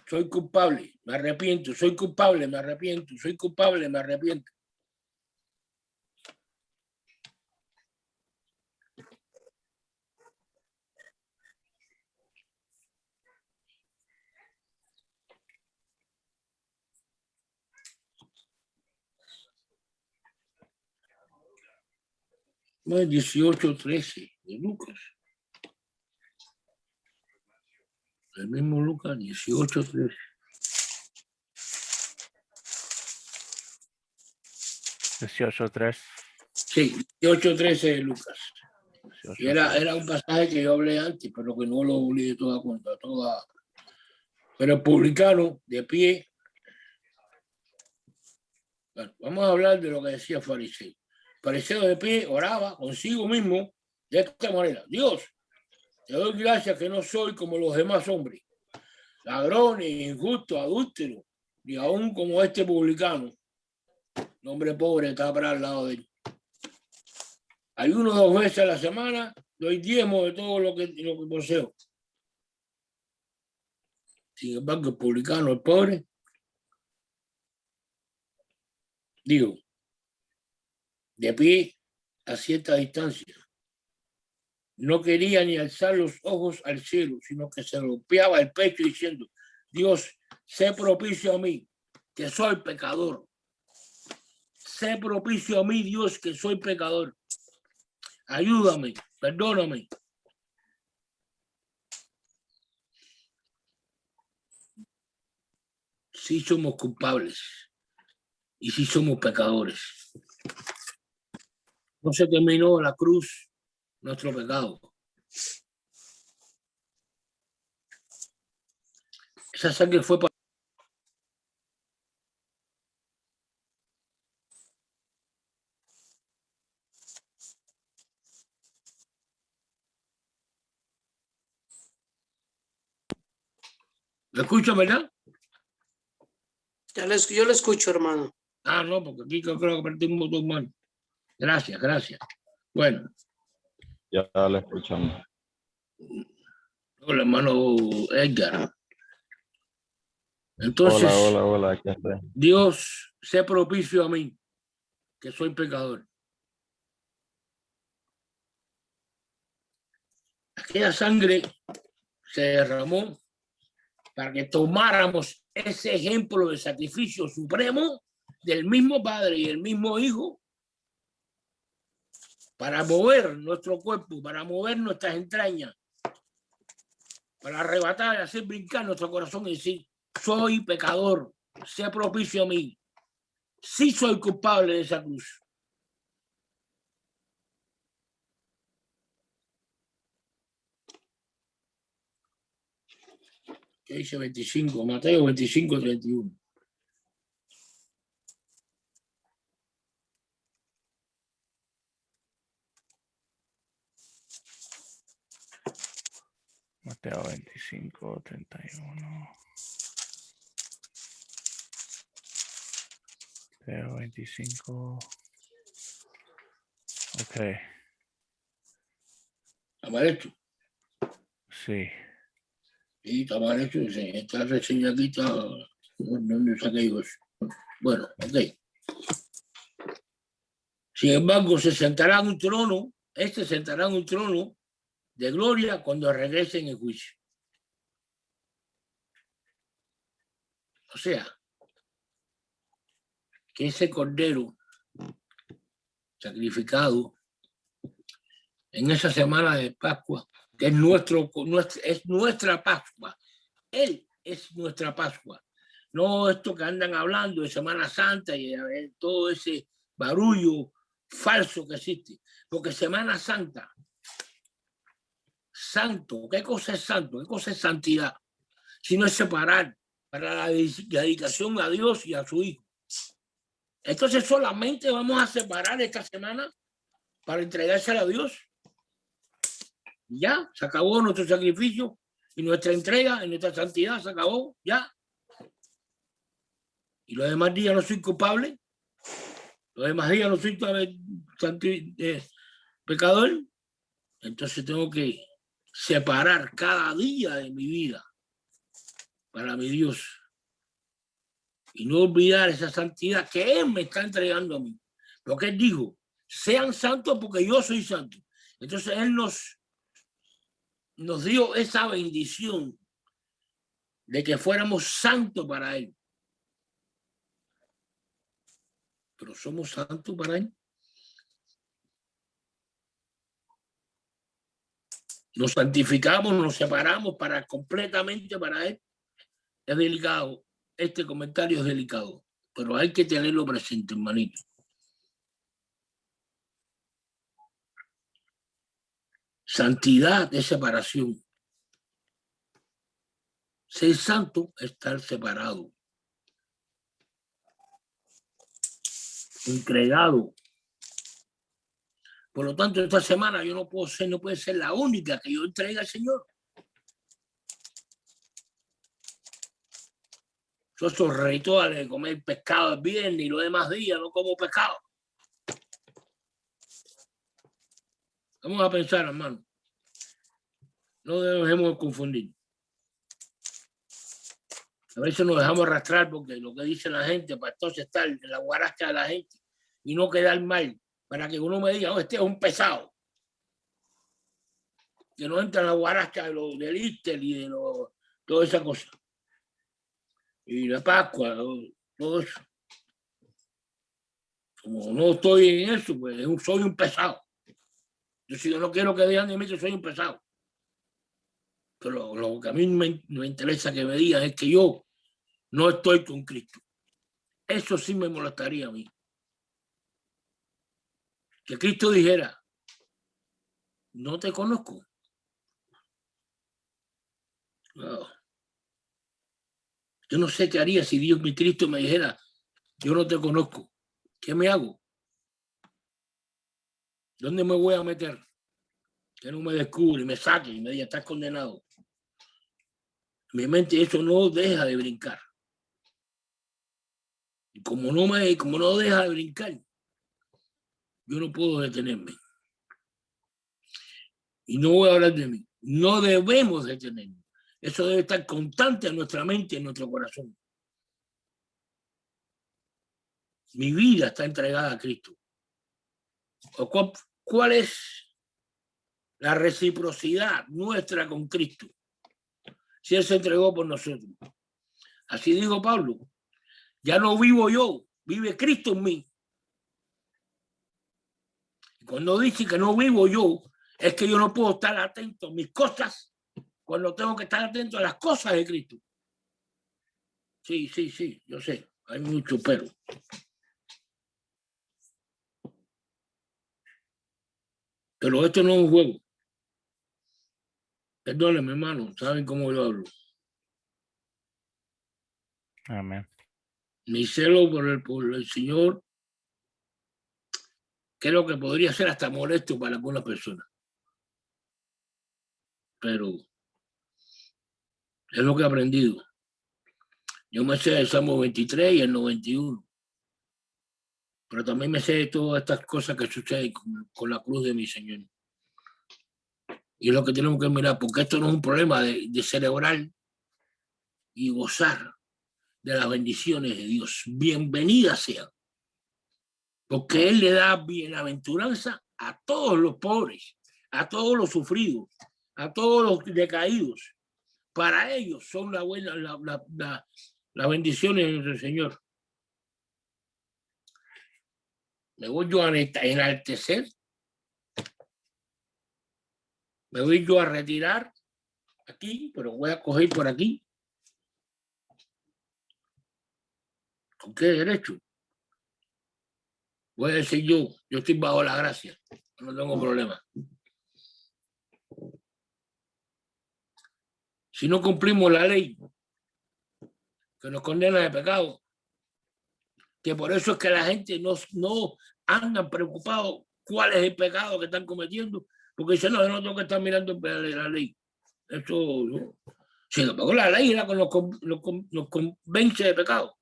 [SPEAKER 2] Soy culpable, me arrepiento, soy culpable, me arrepiento, soy culpable, me arrepiento. No es 18:13 de Lucas. El mismo Lucas 18:13.
[SPEAKER 1] 18:3.
[SPEAKER 2] Sí, 18:13 de Lucas.
[SPEAKER 1] 18:3.
[SPEAKER 2] Y era un pasaje que yo hablé antes, pero que no lo olvidé de toda cuenta. Pero el publicano de pie. Bueno, vamos a hablar de lo que decía fariseo. Fariseo de pie oraba consigo mismo de esta manera. Dios, te doy gracias que no soy como los demás hombres, ladrones, injustos, adúlteros, ni aún como este publicano. El hombre pobre está para al lado de él. Ayuno 2 veces a la semana, doy diezmo de todo lo que poseo. Sin embargo, el publicano, el pobre, digo, de pie a cierta distancia, no quería ni alzar los ojos al cielo, sino que se golpeaba el pecho diciendo, Dios, sé propicio a mí, que soy pecador. Sé propicio a mí, Dios, que soy pecador. Ayúdame, perdóname. Sí somos culpables y sí somos pecadores. No se terminó la cruz nuestro pecado. Esa sangre fue para... ¿Me escuchan, verdad?
[SPEAKER 3] Yo lo escucho, hermano.
[SPEAKER 2] Ah, no, porque aquí creo que apreté un botón mal. Gracias, gracias. Bueno.
[SPEAKER 4] Ya le escuchamos.
[SPEAKER 2] Hola, hermano Edgar. Entonces,
[SPEAKER 4] Hola, aquí está.
[SPEAKER 2] Dios sea propicio a mí, que soy pecador. Aquella sangre se derramó para que tomáramos ese ejemplo de sacrificio supremo del mismo Padre y el mismo Hijo para mover nuestro cuerpo, para mover nuestras entrañas, para arrebatar y hacer brincar nuestro corazón y decir, soy pecador, sea propicio a mí. Sí soy culpable de esa cruz. ¿Qué dice 25? Mateo 25, 31.
[SPEAKER 1] Mateo 25, 31. Mateo 25. Ok.
[SPEAKER 2] ¿Está mal hecho?
[SPEAKER 1] Sí.
[SPEAKER 2] Sí, está mal hecho. Sí. Esta reseña aquí está... ¿Dónde saqué yo eso? Bueno, ok. Sin embargo, se sentará en un trono, sentará en un trono de gloria cuando regrese en el juicio. O sea, que ese cordero sacrificado en esa semana de Pascua, que es nuestra Pascua, Él es nuestra Pascua. No esto que andan hablando de Semana Santa y todo ese barullo falso que existe. Porque Semana Santa, santo, ¿qué cosa es santo? ¿Qué cosa es santidad? Si no es separar para la dedicación a Dios y a su Hijo. Entonces solamente vamos a separar esta semana para entregársela a Dios. Ya, se acabó nuestro sacrificio y nuestra entrega, en nuestra santidad se acabó, ya. Y los demás días no soy culpable, los demás días no soy pecador, entonces tengo que separar cada día de mi vida para mi Dios y no olvidar esa santidad que Él me está entregando a mí. Porque Él dijo, sean santos porque yo soy santo. Entonces Él nos dio esa bendición de que fuéramos santos para Él. Pero somos santos para Él. Nos santificamos, nos separamos completamente para Él. Es delicado, este comentario es delicado, pero hay que tenerlo presente, hermanito. Santidad es separación. Ser santo es estar separado. Entregado. Por lo tanto, esta semana yo no puede ser la única que yo entregue al Señor. Yo esos rituales de comer pescado el viernes y los demás días no como pescado. Vamos a pensar, hermano. No debemos confundir. A veces nos dejamos arrastrar porque lo que dice la gente, para entonces estar en la guaracha de la gente y no quedar mal, para que uno me diga, oh, este es un pesado. Que no entra en la guaracha del Easter y de toda esa cosa. Y la Pascua, todo eso. Como no estoy en eso, pues soy un pesado. Yo no quiero que digan de mí que soy un pesado. Pero lo que a mí me interesa que me digan es que yo no estoy con Cristo. Eso sí me molestaría a mí. Que Cristo dijera, no te conozco. No. Yo no sé qué haría si Dios, mi Cristo, me dijera, yo no te conozco. ¿Qué me hago? ¿Dónde me voy a meter? Que no me descubre, me saque y me diga, estás condenado. Mi mente eso no deja de brincar. Y como no deja de brincar, yo no puedo detenerme. Y no voy a hablar de mí. No debemos detenernos. Eso debe estar constante en nuestra mente, en nuestro corazón. Mi vida está entregada a Cristo. ¿Cuál es la reciprocidad nuestra con Cristo? Si Él se entregó por nosotros. Así dijo Pablo. Ya no vivo yo, vive Cristo en mí. Y cuando dice que no vivo yo, es que yo no puedo estar atento a mis cosas cuando tengo que estar atento a las cosas de Cristo. Sí, yo sé, hay mucho pero. Pero esto no es un juego. Perdónenme, hermano, saben cómo yo hablo.
[SPEAKER 1] Amén.
[SPEAKER 2] Mi celo por el Señor, creo que podría ser hasta molesto para algunas personas. Pero es lo que he aprendido. Yo me sé el Salmo 23 y el 91. Pero también me sé de todas estas cosas que suceden con la cruz de mi Señor. Y es lo que tenemos que mirar, porque esto no es un problema de celebrar y gozar de las bendiciones de Dios. Bienvenidas sean. Porque Él le da bienaventuranza a todos los pobres, a todos los sufridos, a todos los decaídos. Para ellos son las bendiciones del Señor. Me voy yo a enaltecer. Me voy yo a retirar aquí, pero voy a coger por aquí. ¿Con qué derecho? Voy a decir yo estoy bajo la gracia, no tengo problema. Si no cumplimos la ley que nos condena de pecado, que por eso es que la gente no anda preocupado cuál es el pecado que están cometiendo, porque dicen, no, yo no tengo que estar mirando la ley. Eso, ¿no? Sin embargo, la ley es la que nos convence de pecado.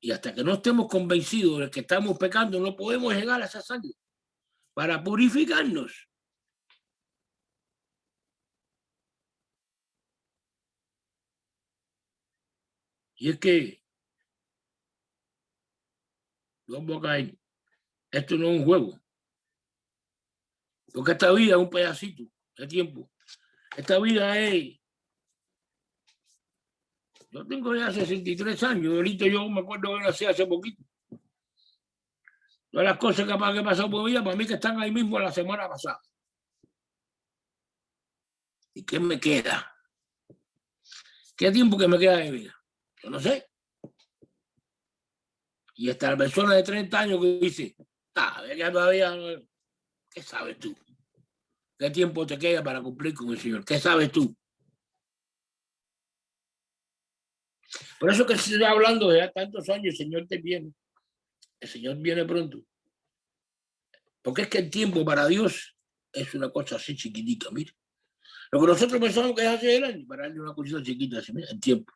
[SPEAKER 2] Y hasta que no estemos convencidos de que estamos pecando, no podemos llegar a esa sangre para purificarnos. Y es que, vamos a caer, esto no es un juego. Porque esta vida es un pedacito de tiempo. Esta vida es... Yo tengo ya 63 años, ahorita yo me acuerdo que nací hace poquito. Todas las cosas que he pasado por mi vida, para mí que están ahí mismo la semana pasada. ¿Y qué me queda? ¿Qué tiempo que me queda de vida? Yo no sé. Y hasta la persona de 30 años que dice, ya todavía, ¿qué sabes tú? ¿Qué tiempo te queda para cumplir con el Señor? ¿Qué sabes tú? Por eso que se está hablando de ya tantos años, el Señor te viene. El Señor viene pronto. Porque es que el tiempo para Dios es una cosa así chiquitita, mira. Lo que nosotros pensamos que es hace el año, para darle una cosita chiquita, así, mira, el tiempo.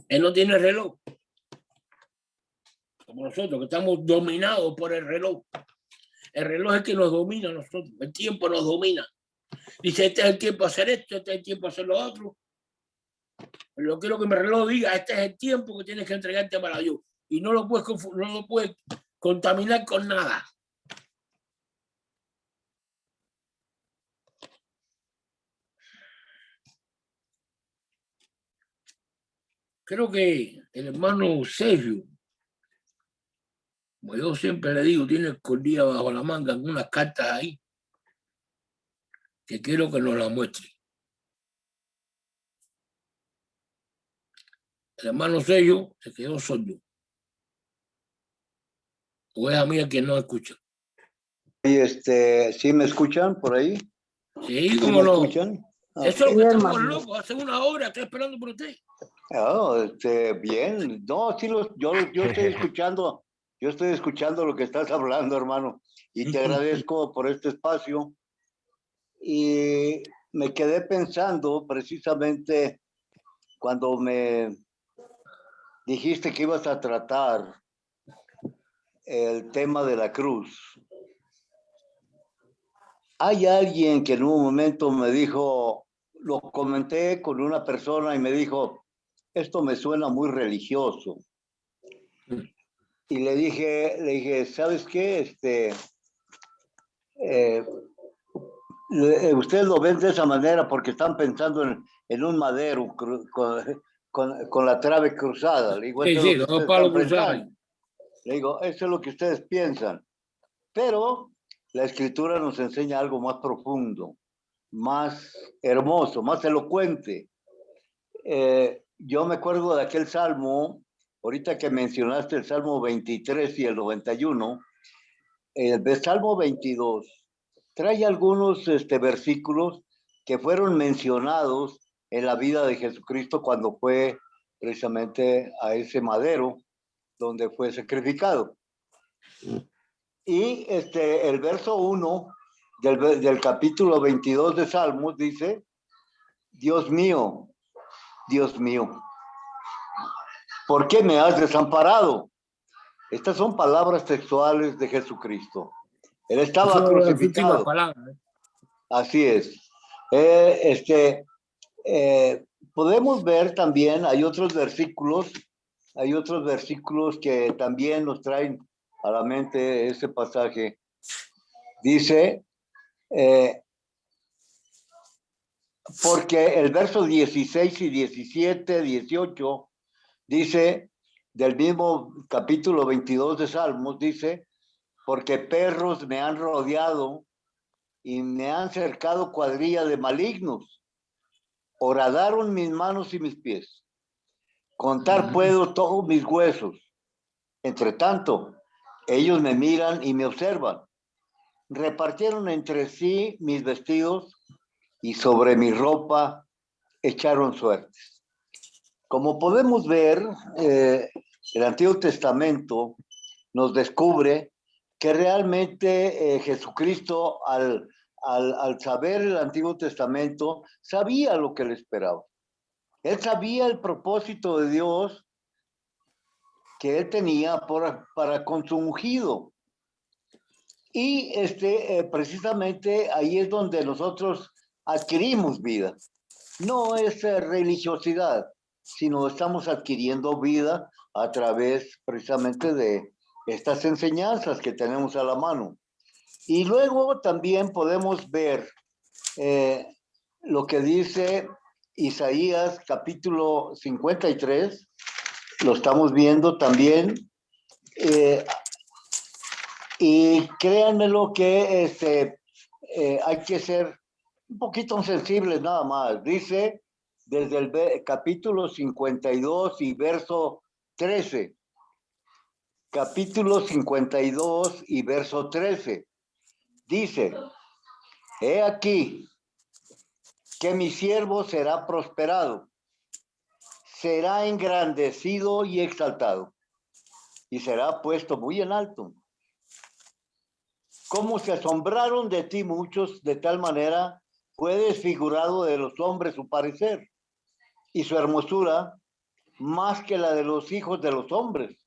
[SPEAKER 2] Él no tiene reloj. Como nosotros, que estamos dominados por el reloj. El reloj es que nos domina a nosotros. El tiempo nos domina. Dice, este es el tiempo de hacer esto, este es el tiempo de hacer lo otro. Yo quiero que mi reloj diga, este es el tiempo que tienes que entregarte para Dios. Y no lo puedes contaminar con nada. Creo que el hermano Sergio, como yo siempre le digo, tiene escondida bajo la manga unas cartas ahí que quiero que nos las muestre. El hermano Sergio se quedó sordo. O es a mí el que no escucha.
[SPEAKER 5] ¿Sí me escuchan por ahí?
[SPEAKER 2] Sí,
[SPEAKER 5] ¿Sí
[SPEAKER 2] cómo
[SPEAKER 5] me
[SPEAKER 2] no.
[SPEAKER 5] escuchan?
[SPEAKER 2] Eso es lo que estamos locos. Hace una hora estoy esperando por usted.
[SPEAKER 5] Bien. No, sí, yo estoy escuchando lo que estás hablando, hermano. Y te agradezco por este espacio. Y me quedé pensando precisamente cuando me dijiste que ibas a tratar el tema de la cruz, hay alguien que en un momento me dijo, lo comenté con una persona y me dijo, esto me suena muy religioso. Y le dije, ¿sabes qué? Ustedes lo ven de esa manera porque están pensando en un madero con la trave cruzada. Le digo,
[SPEAKER 2] Sí,
[SPEAKER 5] eso es
[SPEAKER 2] sí,
[SPEAKER 5] lo que
[SPEAKER 2] los dos
[SPEAKER 5] ustedes
[SPEAKER 2] palos
[SPEAKER 5] están
[SPEAKER 2] cruzados.
[SPEAKER 5] pensando. Le digo, eso es lo que ustedes piensan. Pero la escritura nos enseña algo más profundo, más hermoso, más elocuente. Yo me acuerdo de aquel salmo, ahorita que mencionaste el Salmo 23 y el 91, el Salmo 22 trae algunos versículos que fueron mencionados en la vida de Jesucristo cuando fue precisamente a ese madero donde fue sacrificado. Y el verso 1 del capítulo 22 de Salmos dice, Dios mío, ¿por qué me has desamparado? Estas son palabras textuales de Jesucristo. Él estaba
[SPEAKER 2] Son las últimas
[SPEAKER 5] crucificado.
[SPEAKER 2] palabras.
[SPEAKER 5] Así es. Podemos ver también, hay otros versículos que también nos traen a la mente ese pasaje. Dice, porque el verso 16 y 17, 18, dice, del mismo capítulo 22 de Salmos, dice, porque perros me han rodeado y me han cercado cuadrilla de malignos. Horadaron mis manos y mis pies. Contar puedo todos mis huesos. Entre tanto, ellos me miran y me observan. Repartieron entre sí mis vestidos y sobre mi ropa echaron suertes. Como podemos ver, el Antiguo Testamento nos descubre que realmente Jesucristo, al saber el Antiguo Testamento, sabía lo que le esperaba. Él sabía el propósito de Dios que él tenía para con su ungido. Y precisamente ahí es donde nosotros adquirimos vida. No es religiosidad, sino estamos adquiriendo vida a través precisamente de estas enseñanzas que tenemos a la mano. Y luego también podemos ver lo que dice Isaías capítulo 53, lo estamos viendo también, y créanme lo que hay que ser un poquito sensibles nada más. Dice desde el capítulo 52 y verso 13. Capítulo 52 y verso 13. Dice, he aquí que mi siervo será prosperado, será engrandecido y exaltado, y será puesto muy en alto. Como se asombraron de ti muchos, de tal manera fue desfigurado de los hombres su parecer, y su hermosura más que la de los hijos de los hombres.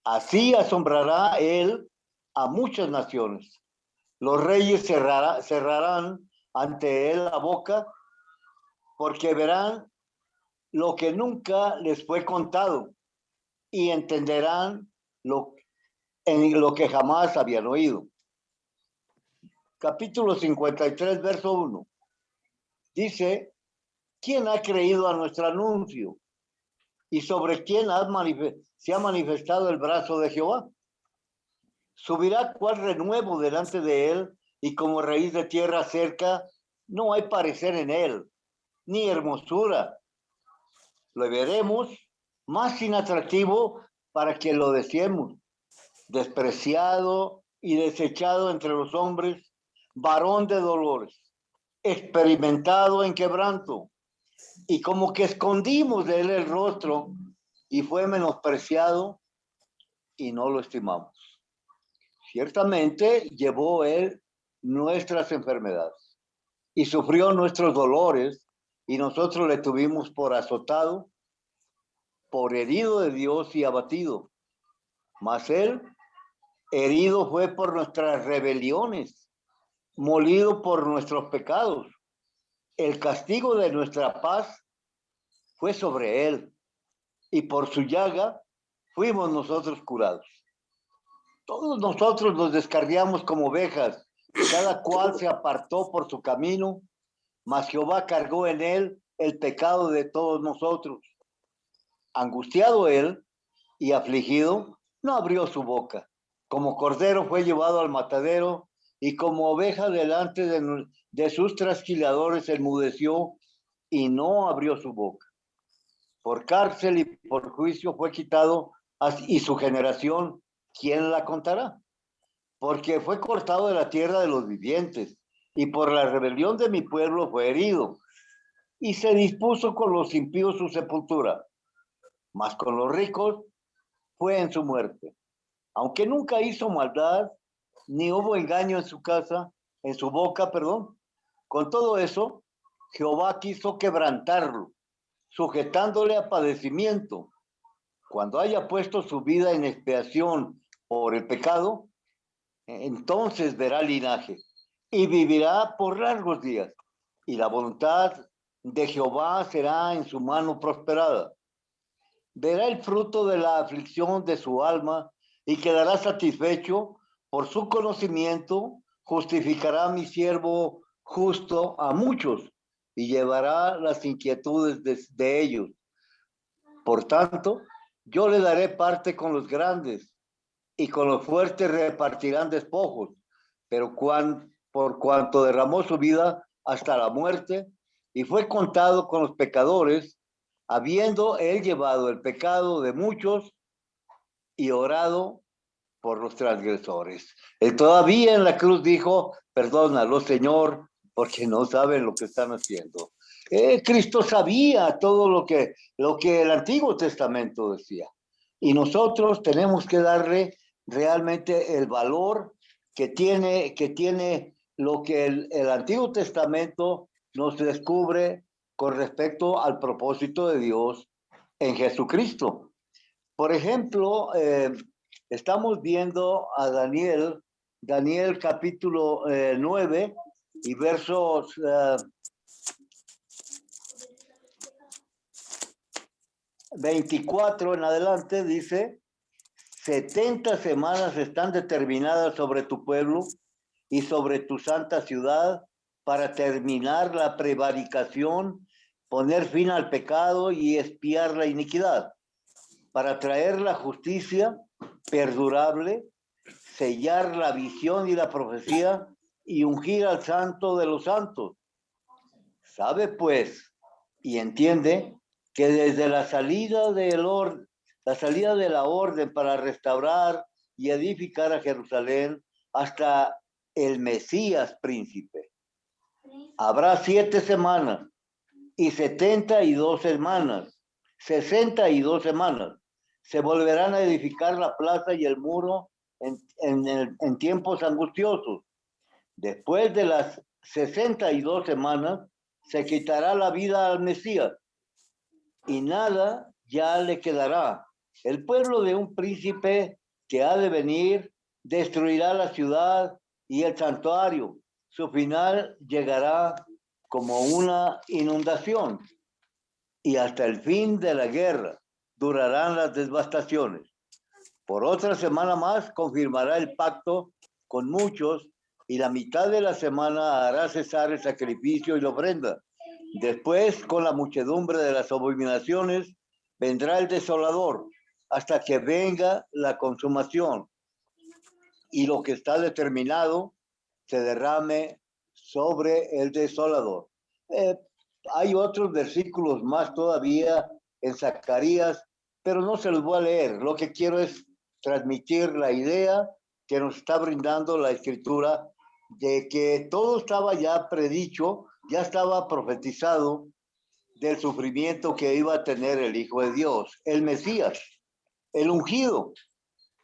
[SPEAKER 5] Así asombrará él a muchas naciones. Los reyes cerrarán ante él la boca, porque verán lo que nunca les fue contado y entenderán lo que jamás habían oído. Capítulo 53, verso 1. Dice, ¿quién ha creído a nuestro anuncio? ¿Y sobre quién se ha manifestado el brazo de Jehová? Subirá cual renuevo delante de él, y como raíz de tierra cerca, no hay parecer en él, ni hermosura. Lo veremos más inatractivo para que lo deseemos, despreciado y desechado entre los hombres, varón de dolores, experimentado en quebranto, y como que escondimos de él el rostro, y fue menospreciado y no lo estimamos. Ciertamente llevó él nuestras enfermedades y sufrió nuestros dolores, y nosotros le tuvimos por azotado, por herido de Dios y abatido. Mas él herido fue por nuestras rebeliones, molido por nuestros pecados. El castigo de nuestra paz fue sobre él, y por su llaga fuimos nosotros curados. Todos nosotros nos descarriamos como ovejas, cada cual se apartó por su camino, mas Jehová cargó en él el pecado de todos nosotros. Angustiado él y afligido, no abrió su boca. Como cordero fue llevado al matadero, y como oveja delante de sus trasquiladores enmudeció y no abrió su boca. Por cárcel y por juicio fue quitado, y su generación, ¿quién la contará? Porque fue cortado de la tierra de los vivientes, y por la rebelión de mi pueblo fue herido, y se dispuso con los impíos su sepultura, mas con los ricos fue en su muerte. Aunque nunca hizo maldad, ni hubo engaño en su casa, en su boca, perdón. Con todo eso, Jehová quiso quebrantarlo, sujetándole a padecimiento. Cuando haya puesto su vida en expiación por el pecado, entonces verá linaje y vivirá por largos días. Y la voluntad de Jehová será en su mano prosperada. Verá el fruto de la aflicción de su alma y quedará satisfecho. Por su conocimiento justificará mi siervo justo a muchos y llevará las inquietudes de ellos. Por tanto, yo le daré parte con los grandes, y con los fuertes repartirán despojos, pero por cuanto derramó su vida hasta la muerte y fue contado con los pecadores, habiendo él llevado el pecado de muchos y orado por los transgresores. Él todavía en la cruz dijo, perdónalo, Señor, porque no saben lo que están haciendo. Cristo sabía todo lo que el Antiguo Testamento decía. Y nosotros tenemos que darle realmente el valor que tiene lo que el Antiguo Testamento nos descubre con respecto al propósito de Dios en Jesucristo. Por ejemplo, estamos viendo a Daniel capítulo 9 y versos 24 en adelante, dice: 70 semanas están determinadas sobre tu pueblo y sobre tu santa ciudad para terminar la prevaricación, poner fin al pecado y expiar la iniquidad, para traer la justicia perdurable, sellar la visión y la profecía y ungir al santo de los santos. Sabe pues y entiende que desde la salida de la orden para restaurar y edificar a Jerusalén hasta el Mesías príncipe, habrá 7 semanas y 72 semanas, 62 semanas. Se volverán a edificar la plaza y el muro en tiempos angustiosos. Después de las 62 semanas, se quitará la vida al Mesías y nada ya le quedará. El pueblo de un príncipe que ha de venir destruirá la ciudad y el santuario. Su final llegará como una inundación, y hasta el fin de la guerra durarán las devastaciones. Por otra semana más confirmará el pacto con muchos, y la mitad de la semana hará cesar el sacrificio y la ofrenda. Después, con la muchedumbre de las abominaciones, vendrá el desolador, hasta que venga la consumación, y lo que está determinado se derrame sobre el desolador. Hay otros versículos más todavía en Zacarías, pero no se los voy a leer. Lo que quiero es transmitir la idea que nos está brindando la Escritura de que todo estaba ya predicho, ya estaba profetizado del sufrimiento que iba a tener el Hijo de Dios, el Mesías, el ungido.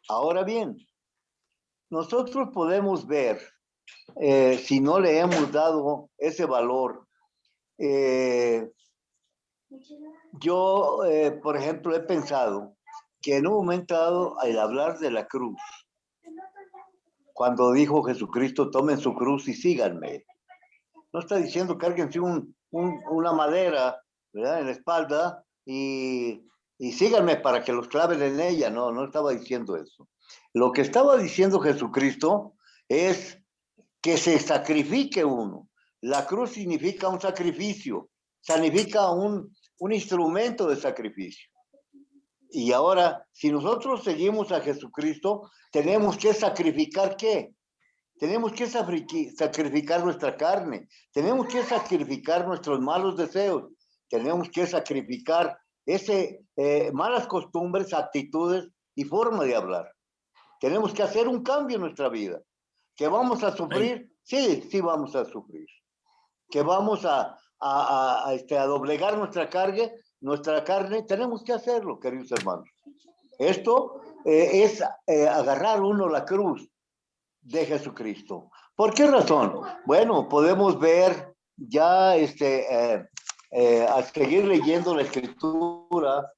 [SPEAKER 5] Ahora bien, nosotros podemos ver, si no le hemos dado ese valor, Yo, por ejemplo, he pensado que en un momento dado, al hablar de la cruz, cuando dijo Jesucristo, tomen su cruz y síganme, no está diciendo cárguense una madera, ¿verdad?, en la espalda y síganme para que los claven en ella. No, no estaba diciendo eso. Lo que estaba diciendo Jesucristo es que se sacrifique uno. La cruz significa un sacrificio, significa un instrumento de sacrificio. Y ahora, si nosotros seguimos a Jesucristo, tenemos que sacrificar ¿qué? Tenemos que sacrificar nuestra carne, tenemos que sacrificar nuestros malos deseos, tenemos que sacrificar malas costumbres, actitudes y forma de hablar. Tenemos que hacer un cambio en nuestra vida. ¿Que vamos a sufrir? Sí, sí vamos a sufrir. ¿Que vamos a doblegar nuestra carne? Tenemos que hacerlo, queridos hermanos. Esto es agarrar uno la cruz de Jesucristo. ¿Por qué razón? Bueno, podemos ver ya al seguir leyendo la escritura,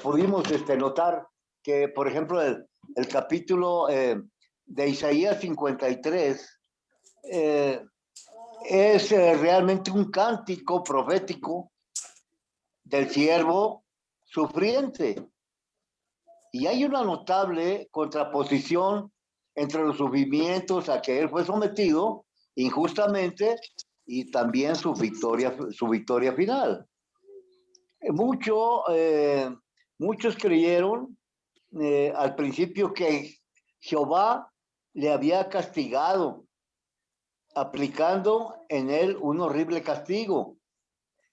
[SPEAKER 5] pudimos notar que, por ejemplo, el capítulo de Isaías 53 es realmente un cántico profético del siervo sufriente. Y hay una notable contraposición entre los sufrimientos a que él fue sometido injustamente y también su victoria final. Muchos creyeron al principio que Jehová le había castigado, aplicando en él un horrible castigo.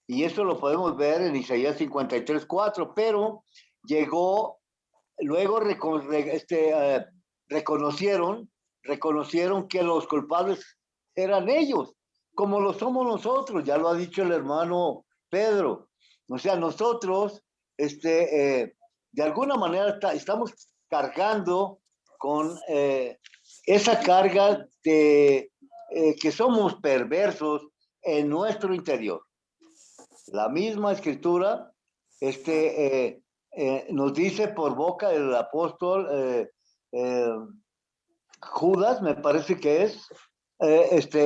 [SPEAKER 5] Y eso lo podemos ver en Isaías 53:4, pero luego reconocieron que los culpables eran ellos, como lo somos nosotros, ya lo ha dicho el hermano Pedro. O sea, nosotros, de alguna manera estamos cargando con esa carga de que somos perversos en nuestro interior. La misma escritura nos dice por boca del apóstol Judas, me parece que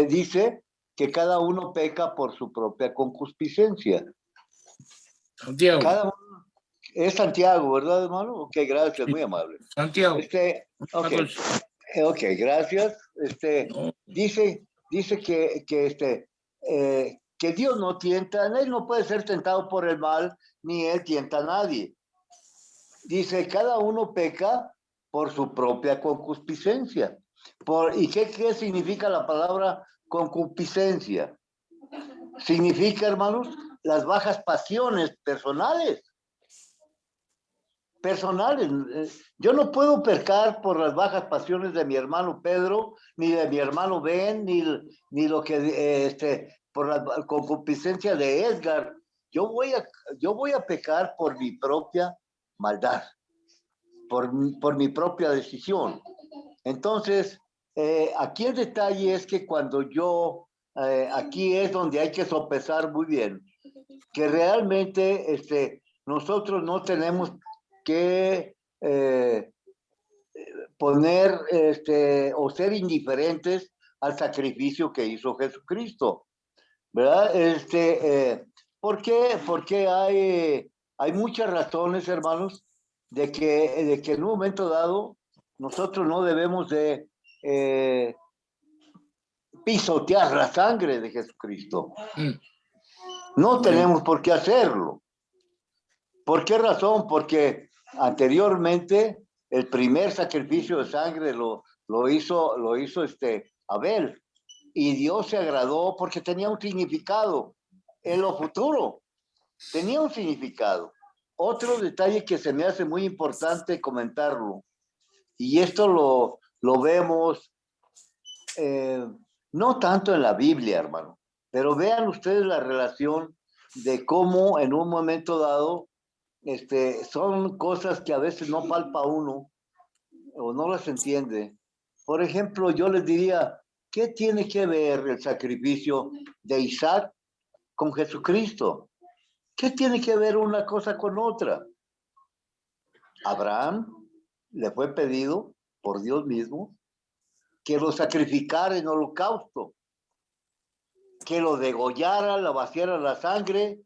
[SPEAKER 5] dice que cada uno peca por su propia concupiscencia.
[SPEAKER 2] Santiago.
[SPEAKER 5] Es Santiago, ¿verdad, hermano? Ok, gracias, muy amable.
[SPEAKER 2] Santiago.
[SPEAKER 5] Ok, gracias. Dice que Dios no tienta, él no puede ser tentado por el mal, ni él tienta a nadie. Dice, cada uno peca por su propia concupiscencia. ¿Y qué significa la palabra concupiscencia? Significa, hermanos, las bajas pasiones personales. Yo no puedo pecar por las bajas pasiones de mi hermano Pedro, ni de mi hermano Ben, ni lo que por la concupiscencia de Edgar. Yo voy a pecar por mi propia maldad, por mi propia decisión. Entonces, aquí el detalle es que cuando aquí es donde hay que sopesar muy bien, que realmente nosotros no tenemos que poner o ser indiferentes al sacrificio que hizo Jesucristo, ¿verdad? ¿Por qué? Porque hay muchas razones, hermanos, de que en un momento dado nosotros no debemos de pisotear la sangre de Jesucristo. No tenemos por qué hacerlo. ¿Por qué razón? Porque anteriormente el primer sacrificio de sangre lo hizo Abel, y Dios se agradó porque tenía un significado en lo futuro, tenía un significado. Otro detalle que se me hace muy importante comentarlo, y esto lo vemos no tanto en la Biblia, hermano, pero vean ustedes la relación de cómo en un momento dado son cosas que a veces no palpa uno o no las entiende. Por ejemplo, yo les diría, ¿qué tiene que ver el sacrificio de Isaac con Jesucristo. ¿Qué tiene que ver una cosa con otra? Abraham le fue pedido por Dios mismo que lo sacrificara en holocausto, que lo degollara, le vaciara la sangre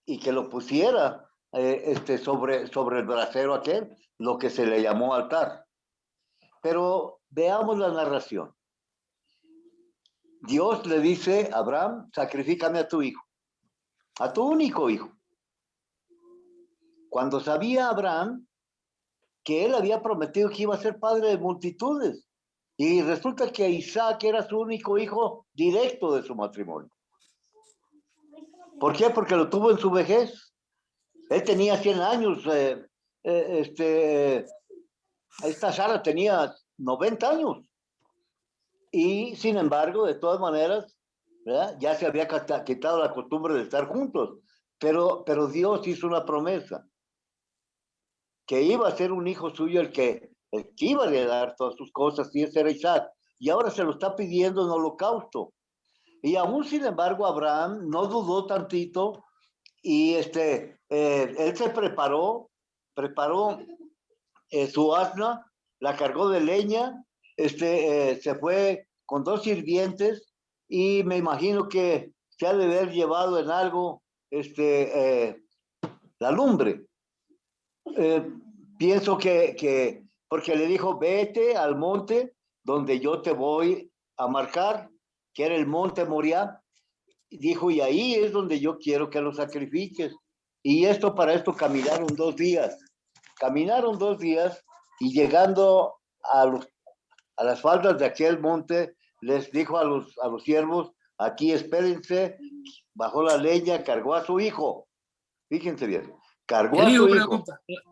[SPEAKER 5] y que lo pusiera sobre el brasero aquel, lo que se le llamó altar. Pero veamos la narración. Dios le dice a Abraham, sacrifícame a tu hijo, a tu único hijo. Cuando sabía Abraham que él había prometido que iba a ser padre de multitudes, y resulta que Isaac era su único hijo directo de su matrimonio. ¿Por qué? Porque lo tuvo en su vejez. Él tenía 100 años, esta Sara tenía 90 años. Y sin embargo, de todas maneras, ¿verdad? Ya se había quitado la costumbre de estar juntos. Pero Dios hizo una promesa, que iba a ser un hijo suyo el que iba a heredar todas sus cosas, y ese era Isaac. Y ahora se lo está pidiendo en holocausto. Y aún sin embargo, Abraham no dudó tantito, y él se preparó su asna, la cargó de leña, se fue con 2 sirvientes, y me imagino que se ha de haber llevado en algo la lumbre. Pienso que porque le dijo, vete al monte donde yo te voy a marcar, que era el monte Moriah. Dijo, y ahí es donde yo quiero que lo sacrifiques. Y para esto caminaron 2 días. Caminaron 2 días, y llegando a las faldas de aquel monte, les dijo a los siervos, aquí espérense. Bajó la leña, cargó a su hijo. Fíjense bien, cargó a su hijo.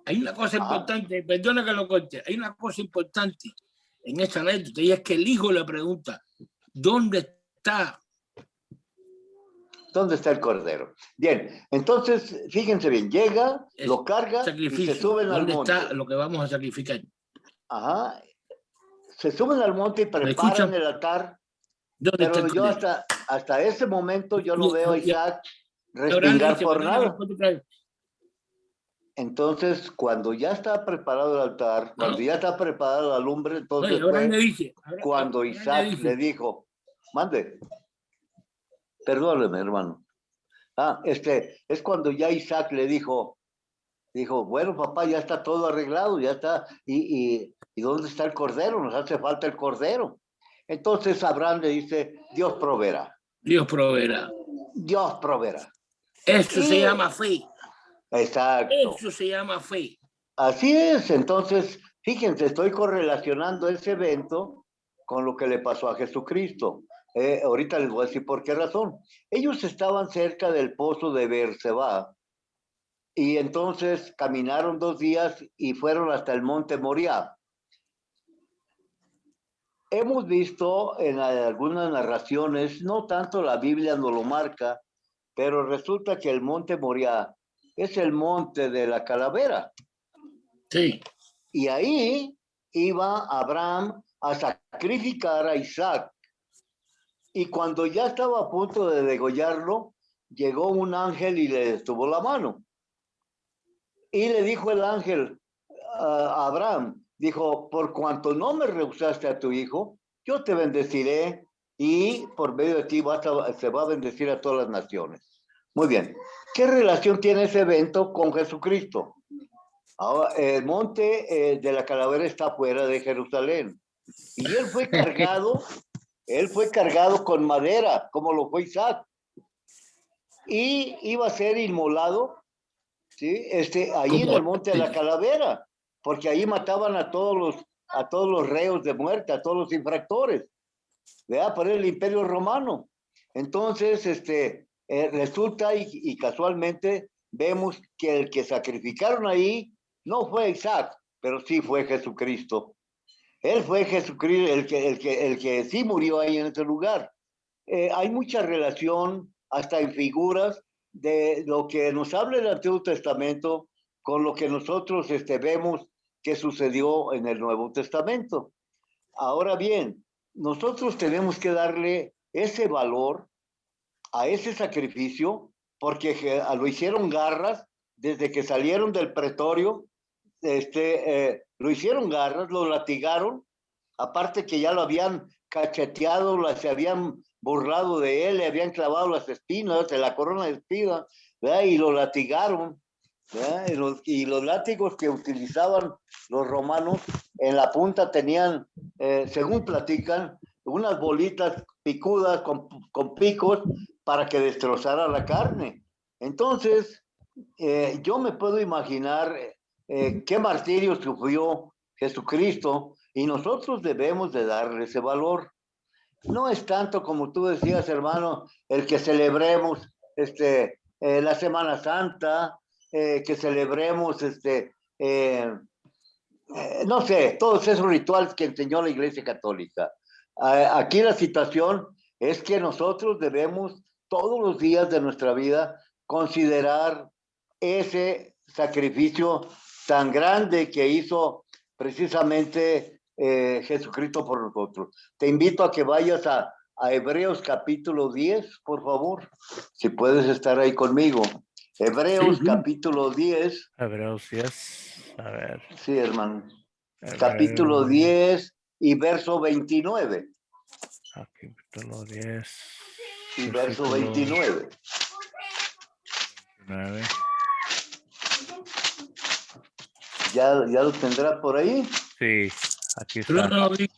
[SPEAKER 2] Hay una cosa importante, perdona que lo corte, hay una cosa importante en esta anécdota, y es que el hijo le pregunta, ¿dónde está
[SPEAKER 5] el cordero? Bien, entonces, fíjense bien, llega, lo carga y se suben al monte.
[SPEAKER 2] ¿Dónde está lo que vamos a sacrificar?
[SPEAKER 5] Ajá, se suben al monte y preparan el altar, pero yo hasta ese momento yo no veo a Isaac respirar por nada. Entonces, cuando ya está preparado el altar, cuando ya está preparada la lumbre, entonces cuando Isaac le dijo, mande, perdóneme, hermano. Es cuando ya Isaac le dijo, bueno, papá, ya está todo arreglado, ya está, ¿y dónde está el cordero? Nos hace falta el cordero. Entonces Abraham le dice, Dios proveerá.
[SPEAKER 2] Dios proveerá.
[SPEAKER 5] Dios proveerá.
[SPEAKER 2] Eso se llama fe.
[SPEAKER 5] Exacto.
[SPEAKER 2] Eso se llama fe.
[SPEAKER 5] Así es. Entonces, fíjense, estoy correlacionando ese evento con lo que le pasó a Jesucristo. Ahorita les voy a decir por qué razón. Ellos estaban cerca del pozo de Beerseba, y entonces caminaron 2 días y fueron hasta el monte Moriah. Hemos visto en algunas narraciones, no tanto la Biblia nos lo marca, pero resulta que el monte Moriah es el monte de la calavera.
[SPEAKER 2] Sí.
[SPEAKER 5] Y ahí iba Abraham a sacrificar a Isaac. Y cuando ya estaba a punto de degollarlo, llegó un ángel y le detuvo la mano. Y le dijo el ángel a Abraham, dijo, por cuanto no me rehusaste a tu hijo, yo te bendeciré, y por medio de ti se va a bendecir a todas las naciones. Muy bien. ¿Qué relación tiene ese evento con Jesucristo? Ahora, el monte de la calavera está fuera de Jerusalén, y él fue cargado con madera, como lo fue Isaac, y iba a ser inmolado, ¿sí? Ahí en el monte de la calavera, porque ahí mataban a todos los reos de muerte, a todos los infractores, ¿verdad? Por el Imperio Romano. Entonces, resulta y casualmente vemos que el que sacrificaron ahí no fue Isaac, pero sí fue Jesucristo. Él fue Jesucristo el que sí murió ahí en ese lugar. Hay mucha relación, hasta en figuras, de lo que nos habla el Antiguo Testamento con lo que nosotros vemos que sucedió en el Nuevo Testamento. Ahora bien, nosotros tenemos que darle ese valor a ese sacrificio, porque lo hicieron garras desde que salieron del pretorio, lo hicieron garras, lo latigaron, aparte que ya lo habían cacheteado, se habían burlado de él, le habían clavado las espinas, la corona de espinas, ¿verdad? Y lo latigaron, ¿verdad? Y los látigos que utilizaban los romanos en la punta tenían, según platican, unas bolitas picudas con picos para que destrozara la carne. Entonces, yo me puedo imaginar qué martirio sufrió Jesucristo y nosotros debemos de darle ese valor. No es tanto como tú decías, hermano, el que celebremos la Semana Santa, que celebremos no sé, todos esos rituales que enseñó la Iglesia Católica. Aquí la situación es que nosotros debemos todos los días de nuestra vida considerar ese sacrificio tan grande que hizo precisamente Jesucristo por nosotros. Te invito a que vayas a Hebreos capítulo 10, por favor, si puedes estar ahí conmigo. Hebreos
[SPEAKER 2] Sí.
[SPEAKER 5] capítulo 10.
[SPEAKER 1] Hebreos 10. A ver.
[SPEAKER 5] Sí, hermano.
[SPEAKER 1] Hebreos,
[SPEAKER 5] Capítulo 10 y verso 29.
[SPEAKER 1] Capítulo 10.
[SPEAKER 5] Y verso 29.
[SPEAKER 1] 29.
[SPEAKER 5] ¿Ya lo tendrá por ahí?
[SPEAKER 1] Sí, aquí
[SPEAKER 2] Yo lo
[SPEAKER 1] está.
[SPEAKER 2] tengo aquí.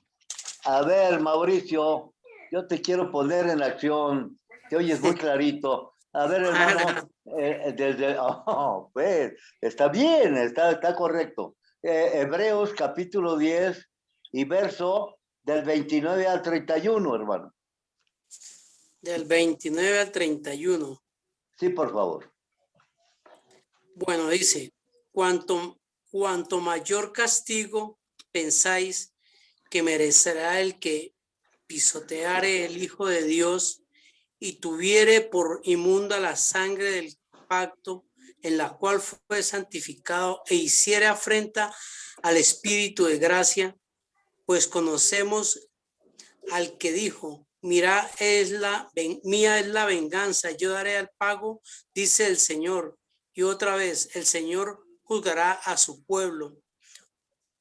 [SPEAKER 5] A ver, Mauricio, yo te quiero poner en acción. Te oyes muy clarito. A ver, hermano, pues, está bien, está correcto. Hebreos capítulo 10 y verso del 29 al 31, hermano.
[SPEAKER 3] Del 29 al 31.
[SPEAKER 5] Sí, por favor.
[SPEAKER 3] Bueno, dice, cuanto mayor castigo pensáis que merecerá el que pisoteare el Hijo de Dios y tuviere por inmunda la sangre del pacto en la cual fue santificado e hiciere afrenta al Espíritu de gracia, pues conocemos al que dijo, mía es la venganza, yo daré al pago, dice el Señor. Y otra vez, el Señor juzgará a su pueblo.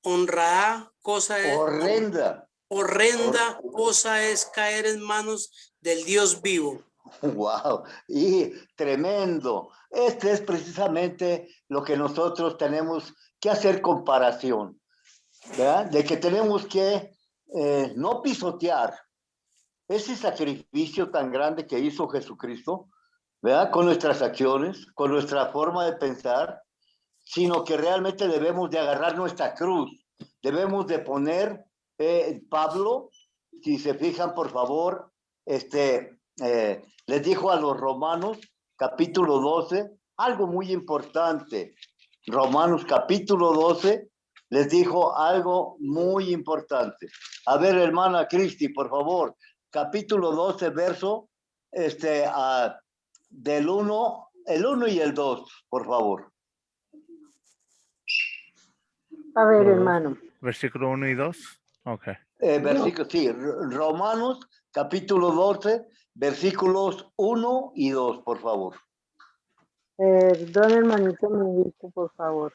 [SPEAKER 3] Honrará
[SPEAKER 5] Horrenda.
[SPEAKER 3] Horrenda cosa es caer en manos del Dios vivo.
[SPEAKER 5] Wow, y tremendo. Este es precisamente lo que nosotros tenemos que hacer comparación, ¿verdad? De que tenemos que no pisotear ese sacrificio tan grande que hizo Jesucristo, ¿verdad? Con nuestras acciones, con nuestra forma de pensar, sino que realmente debemos de agarrar nuestra cruz, debemos de poner, Pablo, si se fijan por favor, les dijo a los romanos, capítulo 12, algo muy importante. Romanos capítulo 12 les dijo algo muy importante. A ver, hermana Cristi, por favor, capítulo 12, verso del 1, el 1 y el 2, por favor.
[SPEAKER 6] A ver, hermano.
[SPEAKER 1] Versículo 1 y 2. Ok.
[SPEAKER 5] Versículos, sí, Romanos capítulo 12, versículos 1 y 2, por favor.
[SPEAKER 6] Perdón, hermanito, me dice, por favor.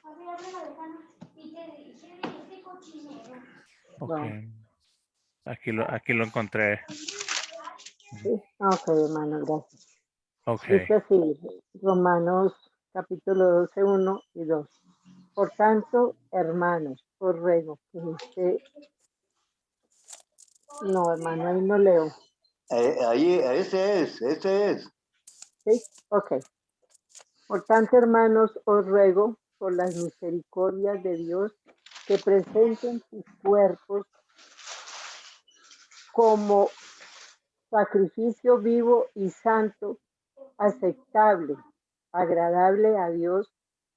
[SPEAKER 1] Ok.
[SPEAKER 6] No.
[SPEAKER 1] Aquí lo encontré.
[SPEAKER 6] ¿Sí? Ok, hermano, gracias.
[SPEAKER 1] Ok.
[SPEAKER 6] Dice así, Romanos capítulo 12, 1 y 2. Por tanto, hermanos, os ruego que No, hermano, ahí no leo.
[SPEAKER 5] Ahí, ese es.
[SPEAKER 6] ¿Sí? Ok. Por tanto, hermanos, os ruego por las misericordias de Dios que presenten sus cuerpos como sacrificio vivo y santo, aceptable, agradable a Dios,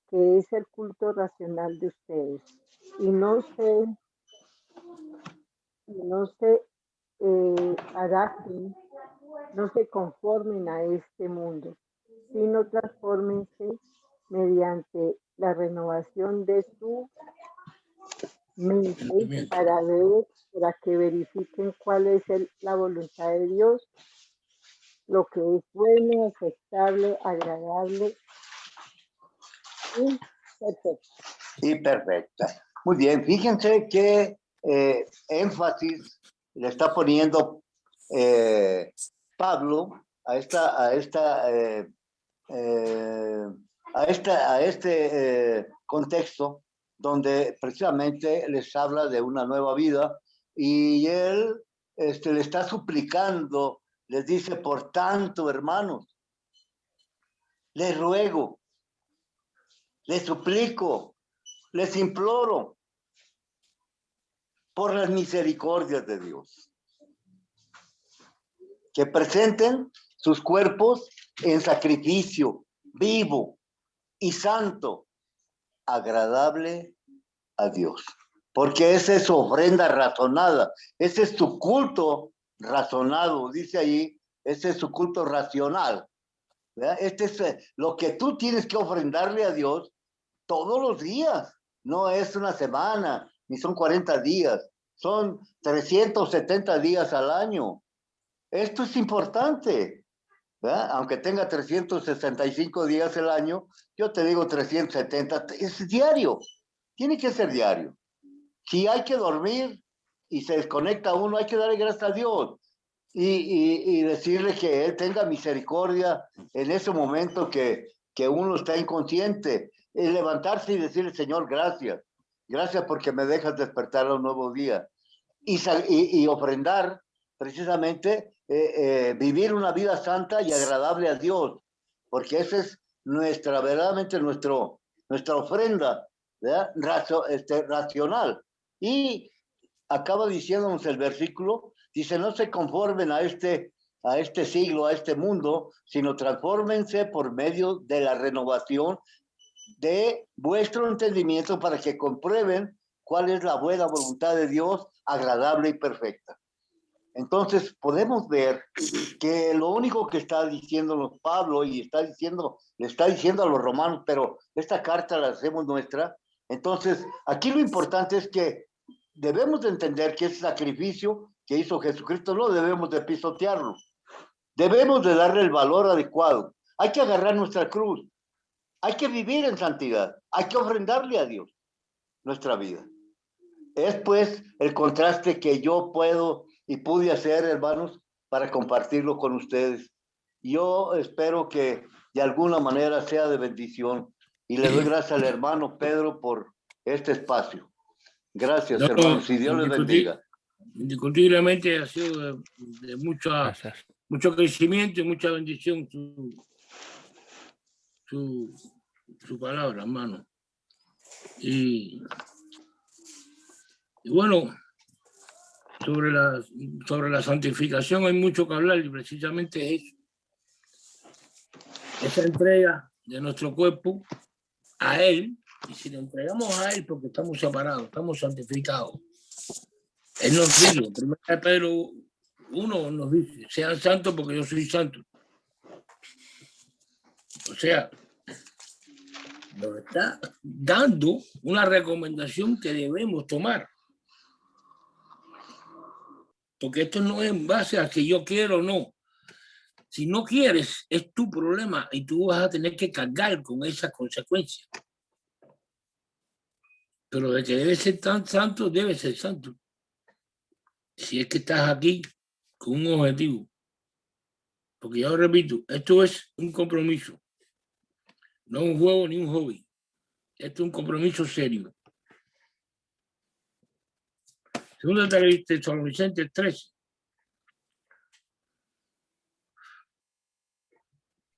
[SPEAKER 6] que es el culto racional de ustedes. Y no se conformen a este mundo, sino transfórmense mediante la renovación de su mente para que verifiquen cuál es la voluntad de Dios, lo que es bueno, aceptable, agradable y perfecto.
[SPEAKER 5] Y perfecta. Muy bien, fíjense qué énfasis le está poniendo Pablo a este contexto donde precisamente les habla de una nueva vida y él le está suplicando, les dice, por tanto, hermanos, les ruego, les suplico, les imploro por las misericordias de Dios, que presenten sus cuerpos en sacrificio vivo y santo, agradable a Dios. Porque esa es su ofrenda razonada, ese es tu culto razonado, dice ahí, ese es su culto racional. ¿Verdad? Este es lo que tú tienes que ofrendarle a Dios todos los días. No es una semana, ni son 40 días, son 370 días al año. Esto es importante, ¿verdad? Aunque tenga 365 días al año, yo te digo 370, es diario, tiene que ser diario. Si hay que dormir y se desconecta uno, hay que darle gracias a Dios y decirle que Él tenga misericordia en ese momento que uno está inconsciente. Y levantarse y decirle, Señor, gracias. Gracias porque me dejas despertar a un nuevo día. Y ofrendar, precisamente, vivir una vida santa y agradable a Dios. Porque esa es verdaderamente nuestra ofrenda, ¿verdad? Racional. Y acaba diciéndonos el versículo, dice, no se conformen a este siglo, a este mundo, sino transfórmense por medio de la renovación de vuestro entendimiento para que comprueben cuál es la buena voluntad de Dios, agradable y perfecta. Entonces podemos ver que lo único que está diciéndonos Pablo y le está diciendo a los romanos, pero esta carta la hacemos nuestra. Entonces aquí lo importante es que debemos de entender que ese sacrificio que hizo Jesucristo no debemos de pisotearlo. Debemos de darle el valor adecuado. Hay que agarrar nuestra cruz. Hay que vivir en santidad. Hay que ofrendarle a Dios nuestra vida. Es pues el contraste que yo puedo y pude hacer, hermanos, para compartirlo con ustedes. Yo espero que de alguna manera sea de bendición y le doy gracias al hermano Pedro por este espacio. Gracias,
[SPEAKER 2] No,
[SPEAKER 5] hermanos, y Dios les bendiga.
[SPEAKER 2] Indiscutiblemente ha sido de
[SPEAKER 1] Gracias.
[SPEAKER 2] mucho crecimiento y mucha bendición su palabra, hermano. Y bueno, sobre la santificación hay mucho que hablar y precisamente eso. Esa entrega de nuestro cuerpo a Él, y si lo entregamos a Él porque estamos separados, estamos santificados, Él nos dice, primero Pedro 1 nos dice, sean santos porque yo soy santo. O sea, nos está dando una recomendación que debemos tomar. Porque esto no es en base a que yo quiero o no. Si no quieres, es tu problema y tú vas a tener que cargar con esas consecuencias. Pero de que debe ser tan santo, debe ser santo. Si es que estás aquí con un objetivo. Porque yo repito, esto es un compromiso. No un juego ni un hobby. Esto es un compromiso serio. Segundo Tesalonicenses 13.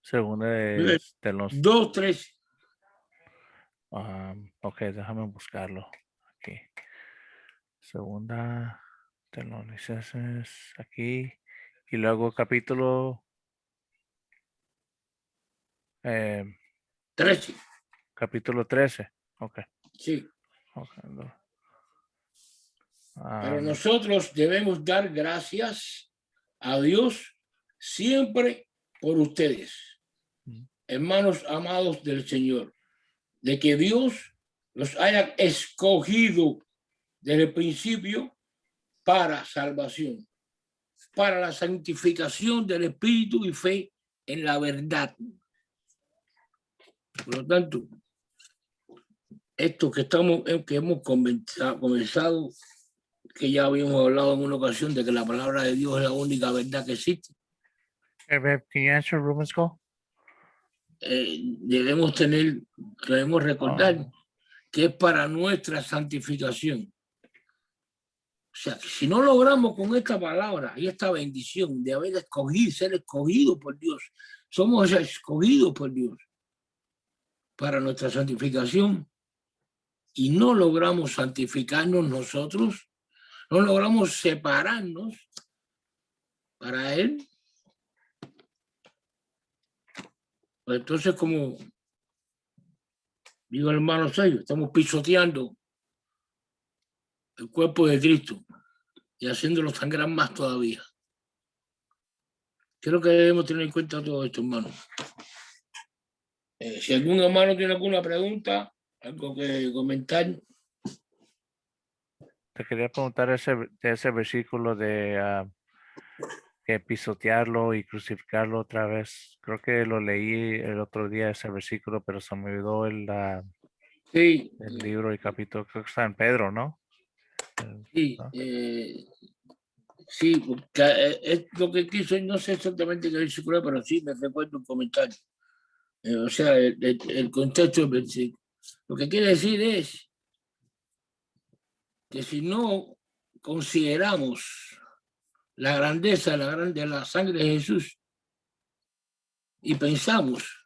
[SPEAKER 1] Segunda de los...
[SPEAKER 2] 2:13.
[SPEAKER 1] Ok, déjame buscarlo aquí. Segunda de los Tesalonicenses aquí. Y luego capítulo
[SPEAKER 2] 13.
[SPEAKER 1] Capítulo 13. Ok.
[SPEAKER 2] Sí.
[SPEAKER 1] Okay, no.
[SPEAKER 2] Pero nosotros debemos dar gracias a Dios siempre por ustedes, hermanos amados del Señor, de que Dios los haya escogido desde el principio para salvación. para la santificación del espíritu y fe en la verdad. Por lo tanto, esto que hemos comenzado, que ya habíamos hablado en una ocasión de que la palabra de Dios es la única verdad que existe.
[SPEAKER 1] Hey, babe, can you answer Ruben's call?
[SPEAKER 2] Debemos recordar que es para nuestra santificación. O sea, que si no logramos con esta palabra y esta bendición de haber escogido, ser escogidos por Dios, somos escogidos por Dios para nuestra santificación y no logramos santificarnos nosotros, no logramos separarnos para Él, pues entonces, como digo el hermano Sergio, estamos pisoteando el cuerpo de Cristo y haciéndolo sangrar más todavía. Creo que debemos tener en cuenta todo esto, hermano. Si algún hermano tiene alguna pregunta, algo que comentar.
[SPEAKER 1] Te quería preguntar ese versículo de que pisotearlo y crucificarlo otra vez. Creo que lo leí el otro día ese versículo, pero se me olvidó
[SPEAKER 2] Sí,
[SPEAKER 1] el libro y capítulo. Creo que está en Pedro, ¿no?
[SPEAKER 2] sí,
[SPEAKER 1] ¿no?
[SPEAKER 2] sí, porque es lo que quiso, no sé exactamente qué versículo, pero sí me recuerdo un comentario. O sea, el contexto del versículo. Lo que quiere decir es que si no consideramos la grandeza de la sangre de Jesús y pensamos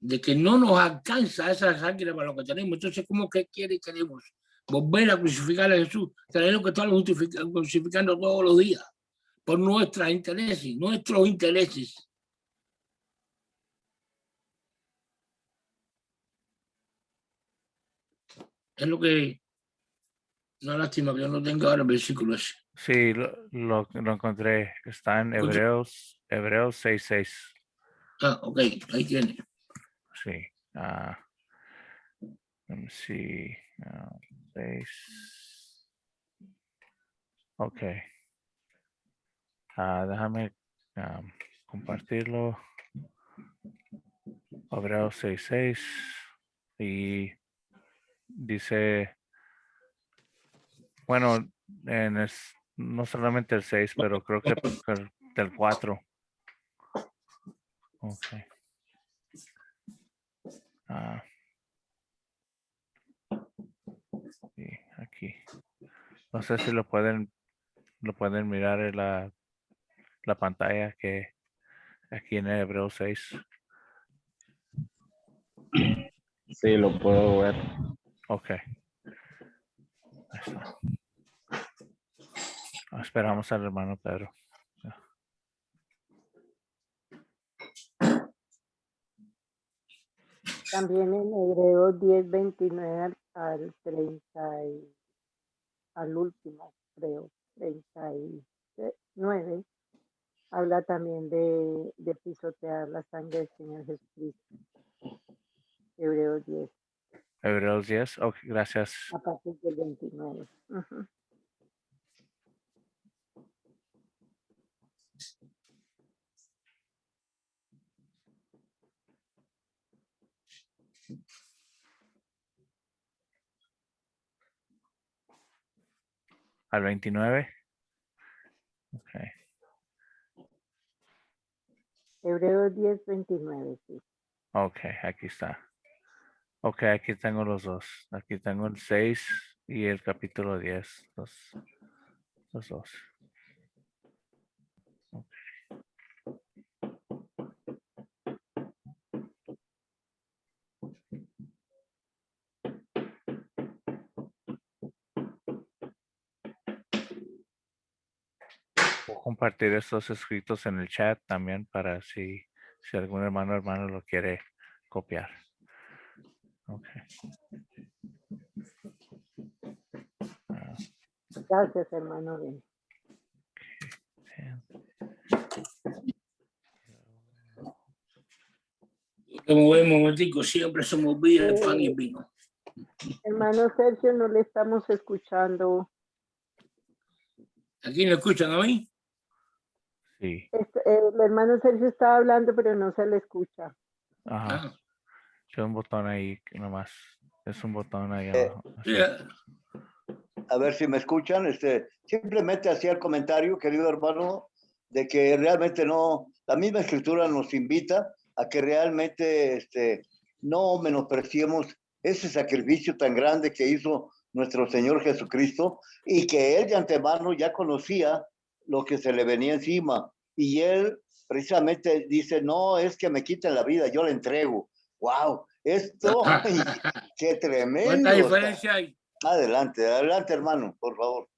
[SPEAKER 2] de que no nos alcanza esa sangre para lo que tenemos, entonces, ¿cómo que queremos volver a crucificar a Jesús? Tenemos que estar crucificando todos los días por nuestros intereses. Es lo que, una lástima que yo no tenga ahora el versículo ese.
[SPEAKER 1] Sí, lo encontré. Está en Hebreos 6:6.
[SPEAKER 2] Ah, ok, ahí tiene.
[SPEAKER 1] Sí. Let me see. 6. Ok. Déjame compartirlo. Hebreos 6:6. Y dice, bueno, no solamente el 6, pero creo que del 4. Ok. Sí, aquí. No sé si lo pueden mirar en la pantalla que aquí en Hebreos 6.
[SPEAKER 4] Sí, lo puedo ver.
[SPEAKER 1] Ok. Ahí está. Esperamos al hermano Pedro.
[SPEAKER 6] También en Hebreos 10:29 al 30, al último, creo, 39, habla también de pisotear la sangre del Señor Jesucristo. Hebreos 10,
[SPEAKER 1] Hebreos 10. Ok, gracias.
[SPEAKER 6] a partir del 29. Ujú.
[SPEAKER 1] Al 29. Ok.
[SPEAKER 6] Hebreos 10:29, sí.
[SPEAKER 1] Ok, aquí está. Ok, aquí tengo los dos. Aquí tengo el 6 y el capítulo 10. Los dos. Ok. Voy a compartir estos escritos en el chat también para si algún hermano lo quiere copiar. Ok.
[SPEAKER 6] Gracias, hermano. Ben.
[SPEAKER 2] Como vemos, momentico, siempre se me olvida el pan y el vino.
[SPEAKER 6] Hermano Sergio, no le estamos escuchando.
[SPEAKER 2] ¿Aquí me escuchan a mí?
[SPEAKER 1] Sí.
[SPEAKER 6] El hermano Sergio estaba hablando, pero no se le escucha.
[SPEAKER 1] Ajá.
[SPEAKER 2] Ah,
[SPEAKER 1] Hay un botón ahí que nomás. Es un botón ahí abajo. así.
[SPEAKER 2] sí,
[SPEAKER 5] A ver si me escuchan. Simplemente hacía el comentario, querido hermano, de que realmente no, la misma escritura nos invita a que realmente no menospreciemos ese sacrificio tan grande que hizo nuestro Señor Jesucristo y que Él de antemano ya conocía lo que se le venía encima. Y Él precisamente dice, no es que me quiten la vida, yo la entrego. ¡Wow! Esto, qué tremendo.
[SPEAKER 2] ¿cuánta diferencia hay?
[SPEAKER 5] Adelante, adelante, hermano, por favor.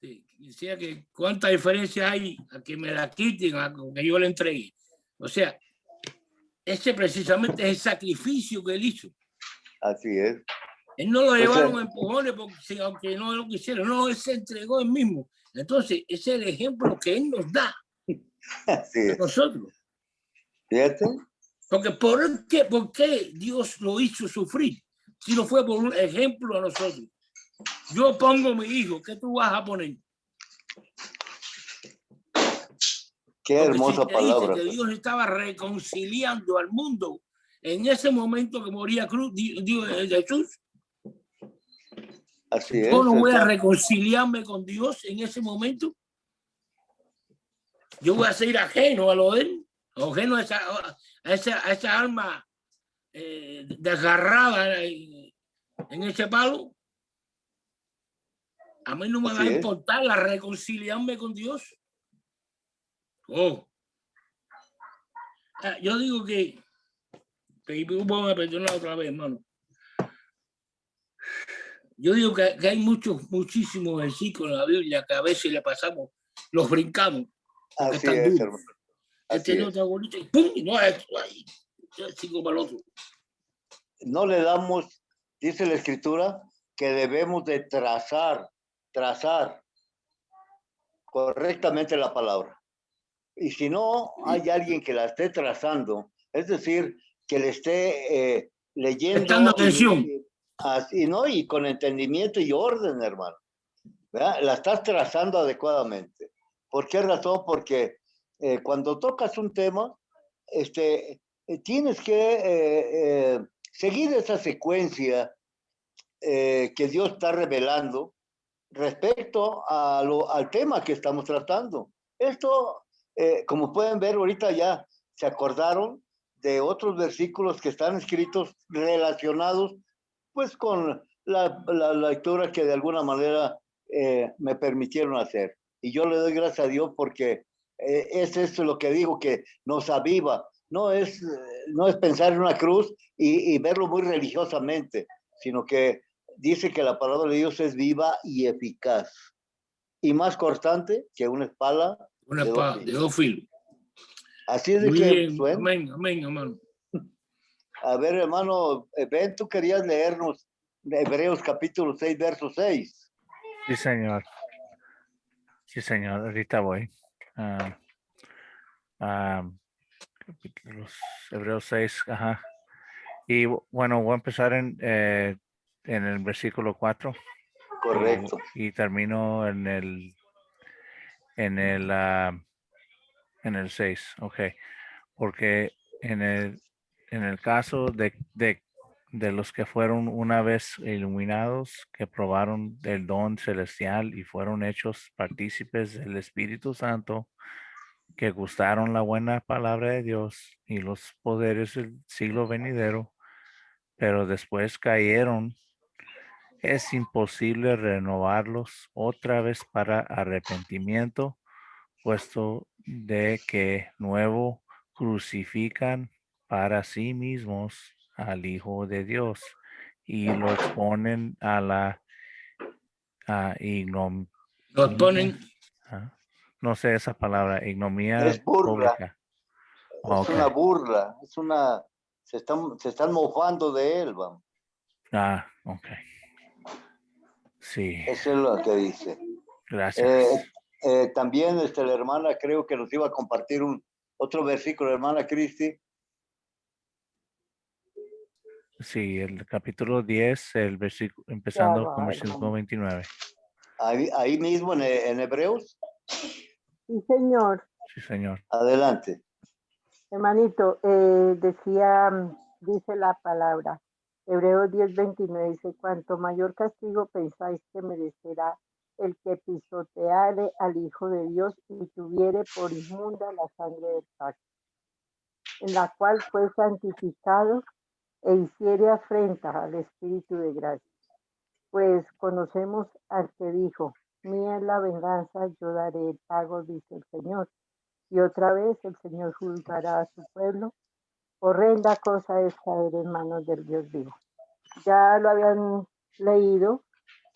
[SPEAKER 2] Sí, decía que cuánta diferencia hay a que me la quiten, a que yo la entregue. O sea, ese precisamente es el sacrificio que él hizo.
[SPEAKER 5] Así es.
[SPEAKER 2] Él no lo llevaron a empujones, porque, aunque no lo quisieron, no, él se entregó él mismo. Entonces, ese es el ejemplo que él nos da
[SPEAKER 5] Así
[SPEAKER 2] a
[SPEAKER 5] es.
[SPEAKER 2] nosotros.
[SPEAKER 5] Fíjate.
[SPEAKER 2] Porque ¿por qué Dios lo hizo sufrir? Si no fue por un ejemplo a nosotros. Yo pongo mi hijo, ¿qué tú vas a poner?
[SPEAKER 5] Qué
[SPEAKER 2] Porque
[SPEAKER 5] hermosa
[SPEAKER 2] si te
[SPEAKER 5] palabra.
[SPEAKER 2] dice que Dios estaba reconciliando al mundo en ese momento que moría Jesús,
[SPEAKER 5] Así
[SPEAKER 2] yo
[SPEAKER 5] es.
[SPEAKER 2] no voy a reconciliarme con Dios en ese momento. Yo voy a ser ajeno a lo de él, ajeno a esa alma desgarrada en ese palo. A mí no me va a importar la reconciliarme con Dios. Oh. Yo digo que me perdonar otra vez, hermano. Yo digo que hay muchísimos versículos en la Biblia que a veces le pasamos, los brincamos.
[SPEAKER 5] Así es, hermano.
[SPEAKER 2] Este no está bonito y ¡pum! No, sigo para el otro.
[SPEAKER 5] No le damos, dice la escritura, que debemos de trazar correctamente la palabra. Y si no hay alguien que la esté trazando, es decir, que le esté leyendo.
[SPEAKER 2] Prestando atención.
[SPEAKER 5] Así, ¿no? Y con entendimiento y orden, hermano. ¿Verdad? La estás trazando adecuadamente. ¿Por qué razón? Porque cuando tocas un tema, tienes que seguir esa secuencia que Dios está revelando respecto al tema que estamos tratando. Esto, como pueden ver, ahorita ya se acordaron de otros versículos que están escritos relacionados pues con la lectura que de alguna manera me permitieron hacer. Y yo le doy gracias a Dios porque es esto lo que digo, que nos aviva. No es pensar en una cruz y verlo muy religiosamente, sino que dice que la palabra de Dios es viva y eficaz y más cortante que una espada
[SPEAKER 2] de dos filos.
[SPEAKER 5] Así es de
[SPEAKER 2] Muy
[SPEAKER 5] que
[SPEAKER 2] bien.
[SPEAKER 5] suena.
[SPEAKER 2] Amén, hermano.
[SPEAKER 5] A ver, hermano, Ben, tú querías leernos Hebreos capítulo 6, verso 6.
[SPEAKER 1] Sí, señor. Sí, señor. Ahorita voy. Capítulos Hebreos 6. Ajá. Y bueno, voy a empezar en el versículo 4.
[SPEAKER 5] Correcto.
[SPEAKER 1] Y termino en el 6. Ok. Porque en el caso de los que fueron una vez iluminados, que probaron el don celestial y fueron hechos partícipes del Espíritu Santo, que gustaron la buena palabra de Dios y los poderes del siglo venidero, pero después cayeron, es imposible renovarlos otra vez para arrepentimiento, puesto de que nuevo crucifican para sí mismos al Hijo de Dios y lo exponen a la ignominia.
[SPEAKER 2] Nos ponen.
[SPEAKER 1] No sé esa palabra, ignominia
[SPEAKER 5] Es burla.
[SPEAKER 1] pública.
[SPEAKER 5] Es una burla, se están mofando de él, vamos.
[SPEAKER 1] Ok. Sí.
[SPEAKER 5] Eso es lo que dice.
[SPEAKER 1] Gracias.
[SPEAKER 5] También la hermana creo que nos iba a compartir otro versículo, hermana Cristi.
[SPEAKER 1] Sí, el capítulo 10, el versículo, empezando con versículo 29.
[SPEAKER 5] Ahí mismo en Hebreos.
[SPEAKER 6] Sí, señor.
[SPEAKER 1] Sí, Señor.
[SPEAKER 5] Adelante.
[SPEAKER 6] Hermanito, dice la palabra, Hebreos 10:29 dice, cuanto mayor castigo pensáis que merecerá el que pisoteare al Hijo de Dios y tuviere por inmunda la sangre del pacto, en la cual fue santificado e hiciere afrenta al Espíritu de gracia. Pues conocemos al que dijo, mía es la venganza, yo daré el pago, dice el Señor. Y otra vez el Señor juzgará a su pueblo. Horrenda cosa es caer en manos del Dios vivo. Ya lo habían leído,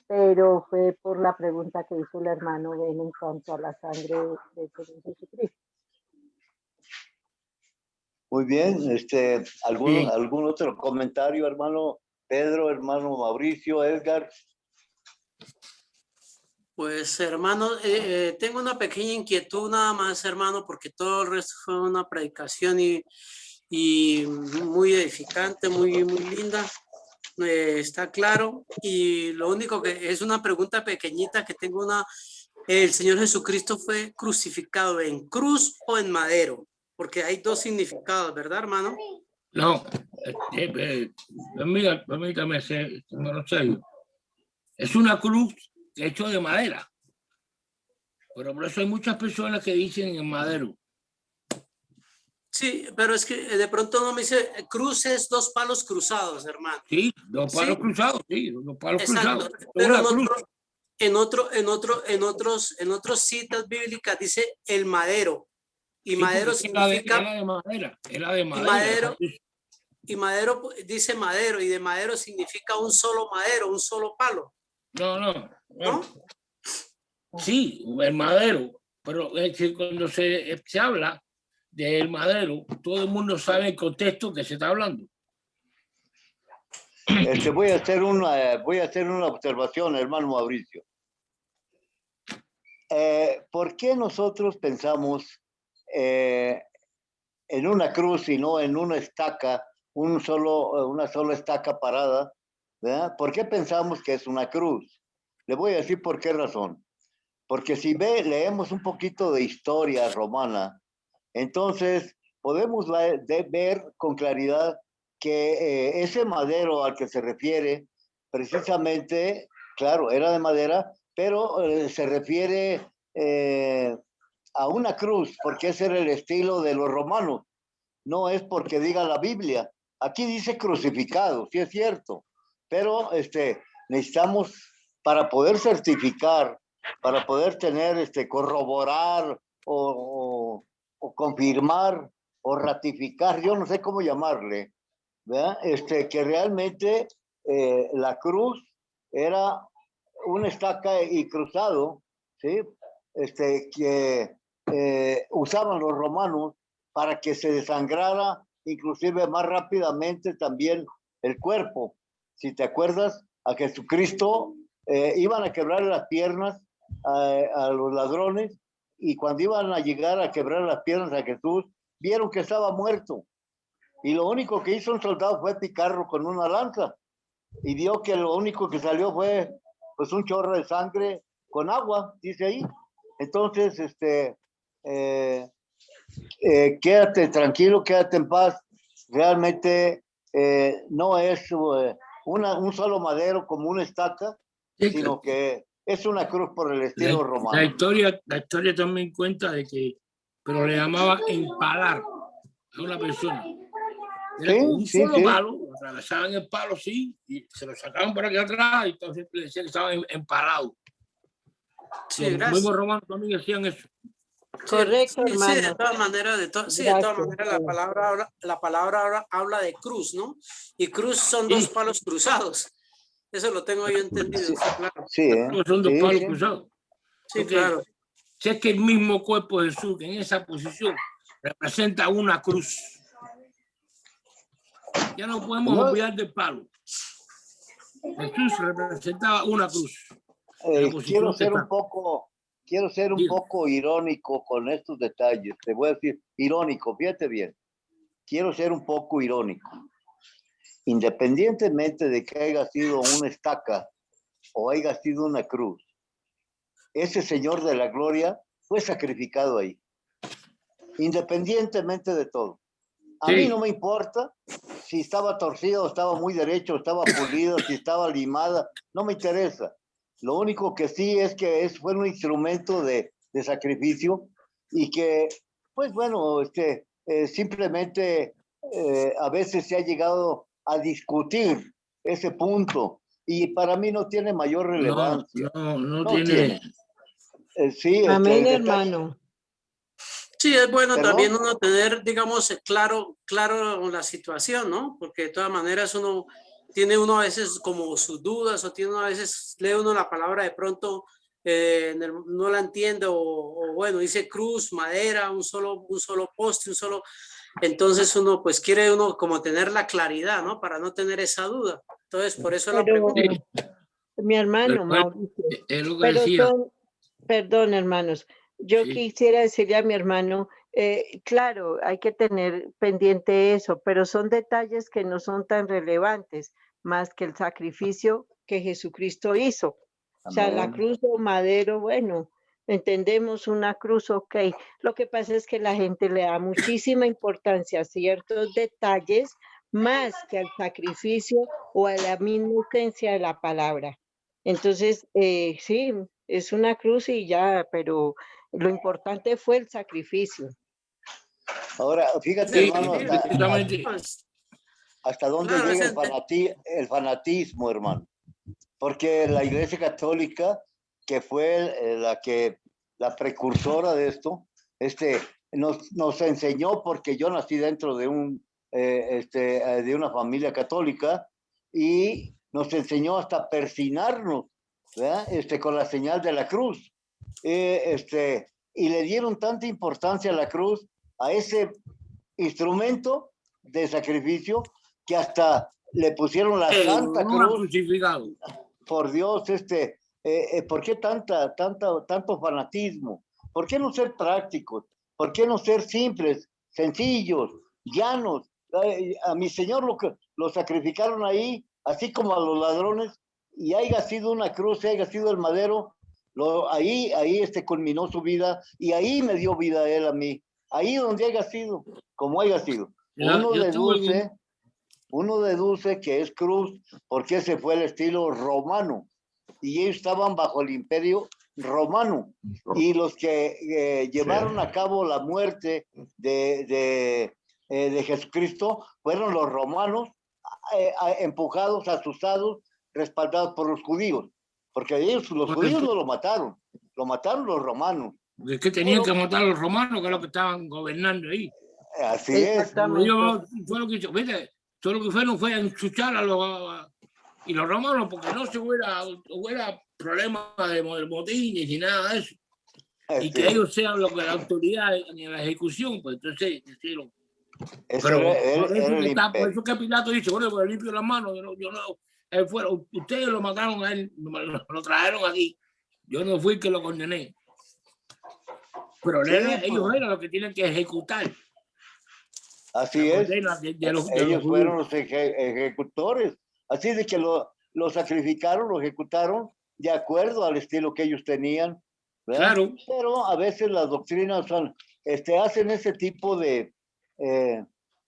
[SPEAKER 6] pero fue por la pregunta que hizo el hermano Ben en cuanto a la sangre de Señor Jesucristo.
[SPEAKER 5] Muy bien.
[SPEAKER 2] Bien.
[SPEAKER 5] ¿Algún otro comentario, hermano Pedro, hermano Mauricio, Edgar?
[SPEAKER 3] Pues hermano, tengo una pequeña inquietud nada más, hermano, porque todo el resto fue una predicación y muy edificante, muy linda. Está claro. Y lo único que es una pregunta pequeñita que tengo ¿el Señor Jesucristo fue crucificado en cruz o en madero? Porque hay dos significados, ¿verdad, hermano?
[SPEAKER 2] No, permítame ser serio. Es una cruz hecha de madera. Pero por eso hay muchas personas que dicen en madero.
[SPEAKER 3] Sí, pero es que de pronto no me dice cruces, dos palos cruzados, hermano.
[SPEAKER 2] Sí, dos palos
[SPEAKER 3] Sí.
[SPEAKER 2] cruzados, sí, dos palos
[SPEAKER 3] Exacto,
[SPEAKER 2] cruzados.
[SPEAKER 3] pero
[SPEAKER 2] Una cruz.
[SPEAKER 3] en otros citas bíblicas dice el madero. Y
[SPEAKER 2] Sí,
[SPEAKER 3] madero
[SPEAKER 2] porque
[SPEAKER 3] significa,
[SPEAKER 2] era de madera, era de
[SPEAKER 3] y
[SPEAKER 2] madera.
[SPEAKER 3] madero dice madero, y de madero significa un solo madero, un solo palo,
[SPEAKER 2] No.
[SPEAKER 3] ¿no?
[SPEAKER 2] Sí, el madero, pero es que cuando se habla del madero, todo el mundo sabe el contexto que se está hablando.
[SPEAKER 5] Voy a hacer una observación, hermano Mauricio. ¿Por qué nosotros pensamos en una cruz y no en una estaca, una sola estaca parada? ¿Verdad? ¿Por qué pensamos que es una cruz? Le voy a decir por qué razón. Porque si leemos un poquito de historia romana, entonces podemos ver con claridad que ese madero al que se refiere, precisamente, claro, era de madera, pero se refiere a una cruz, porque ese era el estilo de los romanos. No es porque diga la Biblia. Aquí dice crucificado, sí es cierto, pero necesitamos, para poder certificar, para poder tener, corroborar o confirmar o ratificar, yo no sé cómo llamarle, ¿verdad? Que realmente la cruz era una estaca y cruzado, ¿sí? Que usaban los romanos para que se desangrara inclusive más rápidamente también el cuerpo. Si te acuerdas, a Jesucristo iban a quebrar las piernas a los ladrones, y cuando iban a llegar a quebrar las piernas a Jesús, vieron que estaba muerto. Y lo único que hizo un soldado fue picarlo con una lanza. Y vio que lo único que salió fue pues un chorro de sangre con agua, dice ahí. Entonces, quédate tranquilo, quédate en paz. Realmente no es un solo madero como una estaca,
[SPEAKER 2] Sí,
[SPEAKER 5] sino que es una cruz por el estilo romano.
[SPEAKER 2] La historia también cuenta de que, pero le llamaba empalar a una persona. Era
[SPEAKER 5] Sí,
[SPEAKER 2] con un
[SPEAKER 5] sí,
[SPEAKER 2] solo
[SPEAKER 5] sí.
[SPEAKER 2] palo, atravesaban el palo, sí, y se lo sacaban por aquí atrás, y entonces le decían que estaban empalados.
[SPEAKER 3] Sí,
[SPEAKER 2] Los
[SPEAKER 3] gracias.
[SPEAKER 2] mismos romanos también decían eso.
[SPEAKER 6] Correcto,
[SPEAKER 3] Sí,
[SPEAKER 6] hermano.
[SPEAKER 3] de todas maneras, la palabra habla de cruz, ¿no? Y cruz son dos palos cruzados. Eso lo tengo yo entendido, sí, claro.
[SPEAKER 5] Sí,
[SPEAKER 2] Son dos
[SPEAKER 5] sí,
[SPEAKER 2] palos
[SPEAKER 5] sí.
[SPEAKER 2] cruzados.
[SPEAKER 3] Sí,
[SPEAKER 2] Porque
[SPEAKER 3] claro.
[SPEAKER 2] si es que el mismo cuerpo de Jesús en esa posición representa una cruz. Ya no podemos
[SPEAKER 5] No,
[SPEAKER 2] olvidar del palo. Jesús representaba una cruz.
[SPEAKER 5] quiero ser un poco irónico con estos detalles. Te voy a decir irónico, fíjate bien. Quiero ser un poco irónico. Independientemente de que haya sido una estaca o haya sido una cruz, ese Señor de la gloria fue sacrificado ahí, independientemente de todo. A mí no me importa si estaba torcido, estaba muy derecho, estaba pulido, si estaba limada, no me interesa. Lo único que sí es que fue un instrumento de sacrificio y que, pues bueno, simplemente a veces se ha llegado a discutir ese punto y para mí no tiene mayor relevancia.
[SPEAKER 2] No tiene.
[SPEAKER 5] Sí,
[SPEAKER 6] Amén, hermano.
[SPEAKER 3] Sí, es bueno
[SPEAKER 5] ¿Perdón?
[SPEAKER 3] también uno tener, digamos, claro la situación, ¿no? Porque de todas maneras tiene uno a veces como sus dudas o tiene uno a veces, lee uno la palabra de pronto, no la entiende o bueno, dice cruz, madera, un solo poste, entonces uno pues quiere uno como tener la claridad, ¿no? Para no tener esa duda. Entonces, por eso la pregunta.
[SPEAKER 6] Mi hermano,
[SPEAKER 2] Pero
[SPEAKER 6] Mauricio.
[SPEAKER 2] es lo que
[SPEAKER 6] Pero
[SPEAKER 2] decía.
[SPEAKER 6] perdón, hermanos, yo
[SPEAKER 2] Sí.
[SPEAKER 6] quisiera decirle a mi hermano, claro, hay que tener pendiente eso, pero son detalles que no son tan relevantes, más que el sacrificio que Jesucristo hizo. O sea, la
[SPEAKER 5] Amén.
[SPEAKER 6] cruz o madero, bueno, entendemos una cruz, ok. Lo que pasa es que la gente le da muchísima importancia a ciertos detalles más que al sacrificio o a la misma esencia de la palabra. Entonces, sí, es una cruz y ya, pero lo importante fue el sacrificio.
[SPEAKER 5] Ahora, fíjate,
[SPEAKER 2] Sí,
[SPEAKER 5] hermano,
[SPEAKER 2] precisamente.
[SPEAKER 5] hasta dónde
[SPEAKER 3] Claro,
[SPEAKER 5] llega el fanatismo, hermano. Porque la Iglesia Católica, que fue la precursora de esto, nos enseñó, porque yo nací dentro de de una familia católica, y nos enseñó hasta persinarnos, ¿verdad? Con la señal de la cruz. Y le dieron tanta importancia a la cruz, a ese instrumento de sacrificio, que hasta le pusieron la Santa
[SPEAKER 2] No
[SPEAKER 5] Cruz.
[SPEAKER 2] crucificado.
[SPEAKER 5] Por Dios, ¿por qué tanto fanatismo? ¿Por qué no ser prácticos? ¿Por qué no ser simples, sencillos, llanos? A mi Señor lo sacrificaron ahí, así como a los ladrones, y haya sido una cruz, haya sido el madero, ahí culminó su vida, y ahí me dio vida él a mí. Ahí donde haya sido, como haya sido. Uno deduce que es cruz porque ese fue el estilo romano y ellos estaban bajo el imperio romano, y los que llevaron a cabo la muerte de Jesucristo fueron los romanos, empujados, asustados, respaldados por los judíos, porque los judíos no lo mataron los romanos.
[SPEAKER 2] Es que tenían que matar a los romanos, que es lo que estaban gobernando ahí.
[SPEAKER 5] Así es.
[SPEAKER 2] Fue lo que hizo, ¿viste? Todo lo que fue no fue a enchuchar y los romanos, porque no se hubiera problemas de motines ni nada de eso. Y que ellos sean lo que la autoridad en la ejecución, pues entonces decirlo. Por eso que Pilato dice, bueno, pues limpio las manos, ustedes lo mataron a él, lo trajeron aquí. Yo no fui el que lo condené. Pero ellos eran los que tienen que ejecutar.
[SPEAKER 5] Así es. Ellos fueron los ejecutores. Así de que lo sacrificaron, lo ejecutaron de acuerdo al estilo que ellos tenían, ¿verdad?
[SPEAKER 2] Claro.
[SPEAKER 5] Pero a veces las doctrinas hacen ese tipo de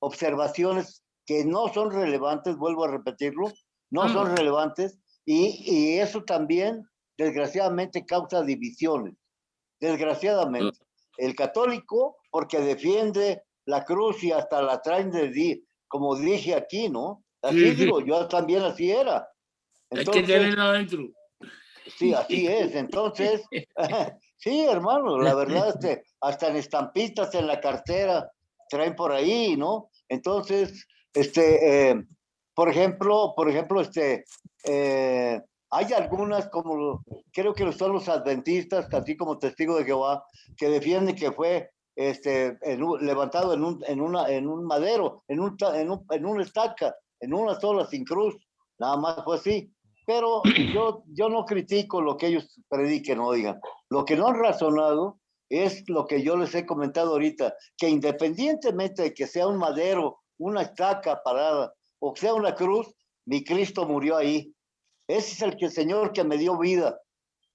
[SPEAKER 5] observaciones que no son relevantes, vuelvo a repetirlo, no son relevantes, y eso también desgraciadamente causa divisiones. Desgraciadamente. El católico, porque defiende la cruz y hasta la traen como dije aquí, ¿no? Así digo, yo también así era.
[SPEAKER 2] Entonces, hay que tenerla adentro.
[SPEAKER 5] Sí, así es. Entonces, sí, hermano, la verdad, hasta en estampitas en la cartera traen por ahí, ¿no? Entonces, por ejemplo, hay algunas, como creo que son los adventistas, así como Testigo de Jehová, que defienden que fue levantado en un madero, en una estaca, en una sola, sin cruz. Nada más fue así. Pero yo no critico lo que ellos prediquen o digan. Lo que no han razonado es lo que yo les he comentado ahorita, que independientemente de que sea un madero, una estaca parada, o sea una cruz, mi Cristo murió ahí. Ese es el Señor que me dio vida.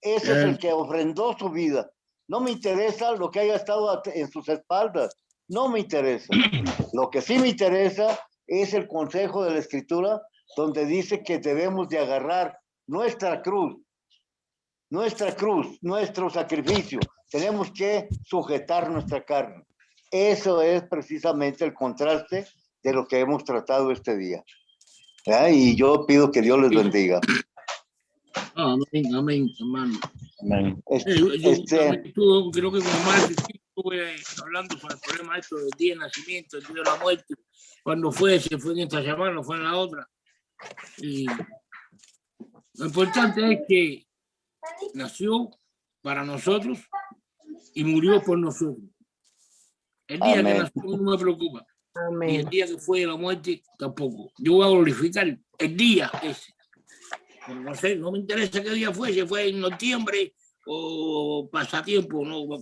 [SPEAKER 5] Ese es el que ofrendó su vida. No me interesa lo que haya estado en sus espaldas. No me interesa. Lo que sí me interesa es el consejo de la Escritura, donde dice que debemos de agarrar nuestra cruz, nuestro sacrificio. Tenemos que sujetar nuestra carne. Eso es precisamente el contraste de lo que hemos tratado este día. Y yo pido que Dios les bendiga.
[SPEAKER 2] Amén, amén, hermano.
[SPEAKER 4] Amén.
[SPEAKER 2] Yo también estuve, creo que con Omar estuve hablando sobre el problema esto del día de nacimiento, el día de la muerte, cuando fue, si fue en esta semana o fue en la otra. Y lo importante es que nació para nosotros y murió por nosotros. El día
[SPEAKER 5] Amén.
[SPEAKER 2] que nació no me preocupa. Y
[SPEAKER 6] Amén.
[SPEAKER 2] el día que fue la muerte tampoco. Yo voy a glorificar el día ese. Pero no sé, no me interesa qué día fue, si fue en noviembre o pasatiempo, ¿no? O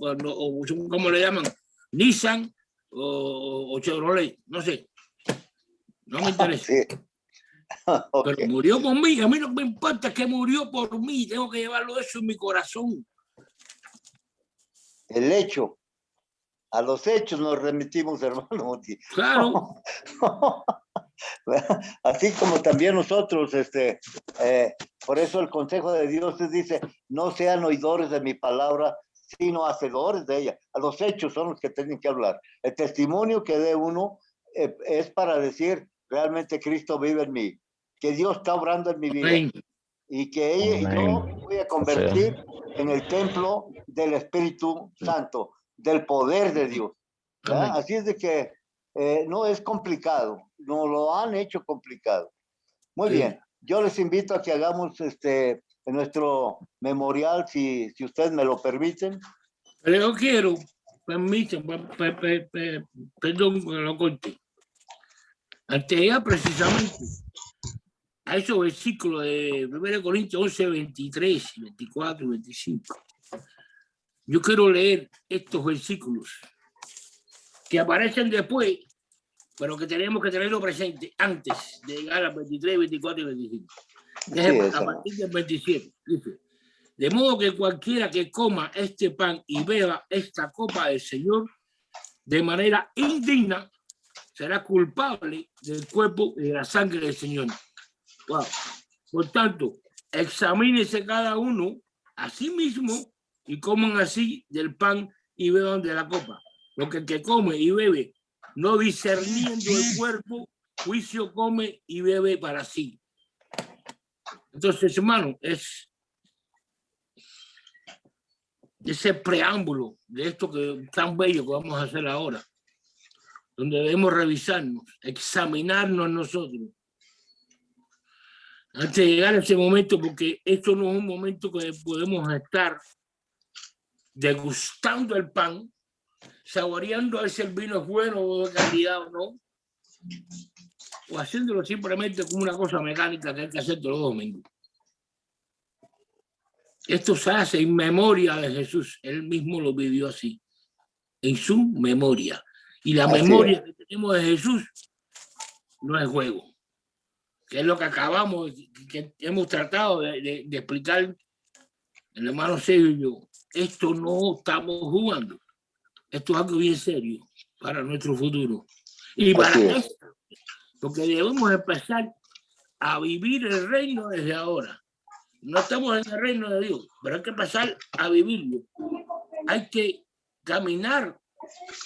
[SPEAKER 2] ¿cómo le llaman? Nissan o Chevrolet, no sé. No me interesa.
[SPEAKER 5] Sí. Okay.
[SPEAKER 2] Pero murió por mí. A mí no me importa que murió por mí. Tengo que llevarlo eso en mi corazón.
[SPEAKER 5] El hecho. A los hechos nos remitimos, hermano.
[SPEAKER 2] Claro.
[SPEAKER 5] Así como también nosotros, por eso el consejo de Dios dice, no sean oidores de mi palabra, sino hacedores de ella. A los hechos son los que tienen que hablar. El testimonio que dé uno es para decir, realmente Cristo vive en mí, que Dios está obrando en mi vida.
[SPEAKER 2] Amén.
[SPEAKER 5] Y que yo voy a convertir en el templo del Espíritu Santo, del poder de Dios. Así es de que no es complicado, no lo han hecho complicado. Muy bien, yo les invito a que hagamos en nuestro memorial, si ustedes me lo permiten.
[SPEAKER 2] Pero yo quiero, permítanme, perdón que lo corte. Antes ya precisamente a esos versículos de 1 Corintios 11, 23, 24 y 25. Yo quiero leer estos versículos que aparecen después, pero que tenemos que tenerlo presente antes de llegar a 23, 24 y 25. A partir del 27, dice, de modo que cualquiera que coma este pan y beba esta copa del Señor de manera indigna, será culpable del cuerpo y de la sangre del Señor. Wow. Por tanto, examínese cada uno a sí mismo y coman así del pan y beban de la copa. Porque el que come y bebe, no discerniendo el cuerpo, juicio come y bebe para sí. Entonces, hermano, es ese preámbulo de esto que tan bello que vamos a hacer ahora, donde debemos revisarnos, examinarnos nosotros, antes de llegar a ese momento, porque esto no es un momento que podemos estar degustando el pan, saboreando a ver si el vino es bueno o de calidad o no, o haciéndolo simplemente como una cosa mecánica que hay que hacer todos los domingos. Esto se hace en memoria de Jesús. Él mismo lo vivió así, en su memoria. Y la memoria que tenemos de Jesús no es juego, que es lo que acabamos, que hemos tratado de explicar el hermano Sergio y yo. Esto no estamos jugando. Esto es algo bien serio para nuestro futuro. Y para esto, porque debemos empezar a vivir el reino desde ahora. No estamos en el reino de Dios, pero hay que empezar a vivirlo. Hay que caminar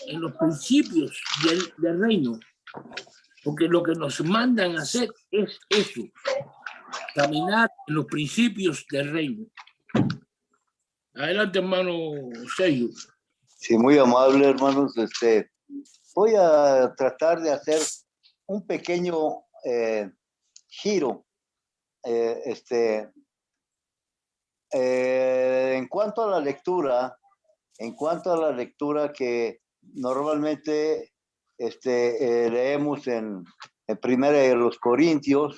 [SPEAKER 2] en los principios del reino, porque lo que nos mandan a hacer es eso, caminar en los principios del reino. Adelante, hermano Sergio.
[SPEAKER 5] Sí, muy amable, hermanos. Voy a tratar de hacer un pequeño giro. En cuanto a la lectura, que normalmente leemos en Primera de los Corintios,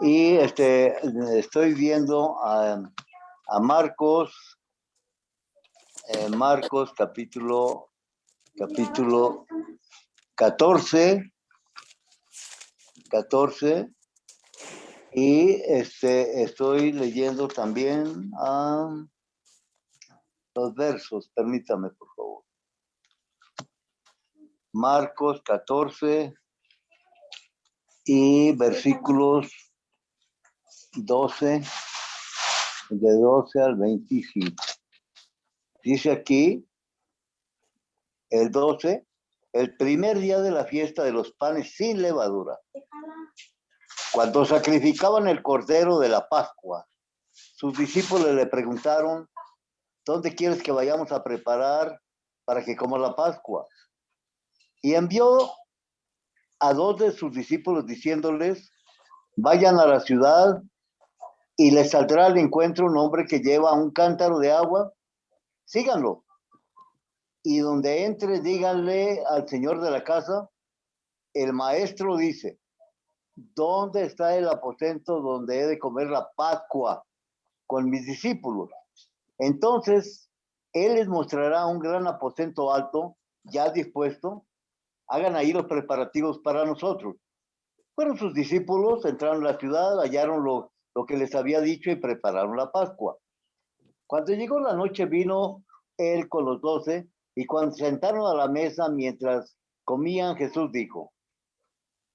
[SPEAKER 5] y estoy viendo a Marcos, capítulo 14, Y estoy leyendo también los versos, permítame por favor. Marcos 14 y versículos 12, de 12 al 25. Dice aquí, el 12, el primer día de la fiesta de los panes sin levadura, cuando sacrificaban el cordero de la Pascua, sus discípulos le preguntaron, ¿dónde quieres que vayamos a preparar para que coma la Pascua? Y envió a 2 de sus discípulos diciéndoles, vayan a la ciudad y les saldrá al encuentro un hombre que lleva un cántaro de agua, síganlo. Y donde entre, díganle al señor de la casa, el maestro dice, ¿dónde está el aposento donde he de comer la Pascua con mis discípulos? Entonces, él les mostrará un gran aposento alto, ya dispuesto. Hagan ahí los preparativos para nosotros. Fueron sus discípulos, entraron a la ciudad, hallaron lo que les había dicho y prepararon la Pascua. Cuando llegó la noche, vino él con los 12, y cuando se sentaron a la mesa mientras comían, Jesús dijo,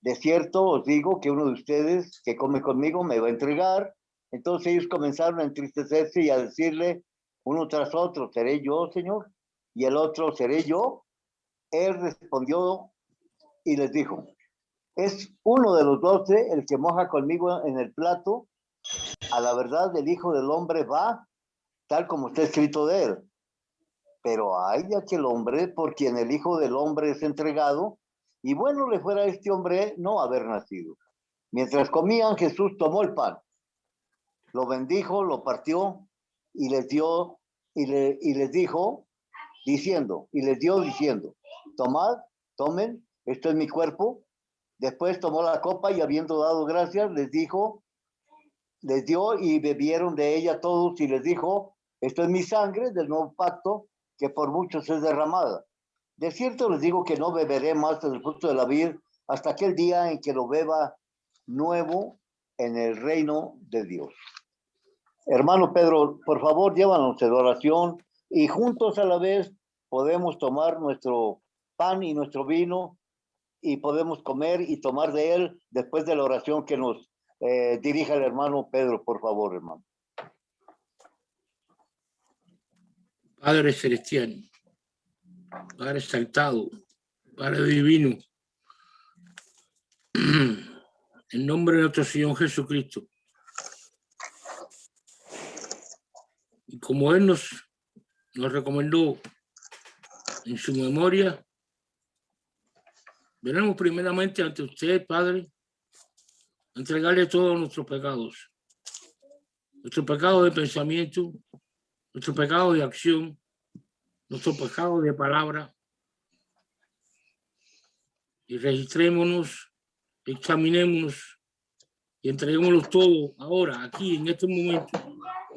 [SPEAKER 5] de cierto os digo que uno de ustedes que come conmigo me va a entregar. Entonces ellos comenzaron a entristecerse y a decirle uno tras otro, ¿seré yo, Señor? Y el otro, ¿seré yo? Él respondió y les dijo, es uno de los 12 el que moja conmigo en el plato. A la verdad, el Hijo del Hombre va tal como está escrito de él. Pero hay de aquel hombre por quien el Hijo del Hombre es entregado, y bueno le fuera a este hombre no haber nacido. Mientras comían, Jesús tomó el pan, lo bendijo, lo partió y les dio, y les dijo, diciendo, tomad, tomen, esto es mi cuerpo. Después tomó la copa y habiendo dado gracias, les dio y bebieron de ella todos y les dijo, esto es mi sangre del nuevo pacto que por muchos es derramada. De cierto les digo que no beberé más del fruto de la vid hasta aquel día en que lo beba nuevo en el reino de Dios. Hermano Pedro, por favor, llévanos en oración y juntos a la vez podemos tomar nuestro pan y nuestro vino y podemos comer y tomar de él después de la oración que nos dirija el hermano Pedro, por favor, hermano.
[SPEAKER 2] Padre celestial, Padre exaltado, Padre divino, en nombre de nuestro Señor Jesucristo, y como Él nos recomendó en su memoria, venimos primeramente ante usted, Padre, a entregarle todos nuestros pecados de pensamiento, nuestro pecado de acción, nuestro pecado de palabra, y registrémonos, examinémonos y entreguémoslos todo ahora, aquí, en este momento,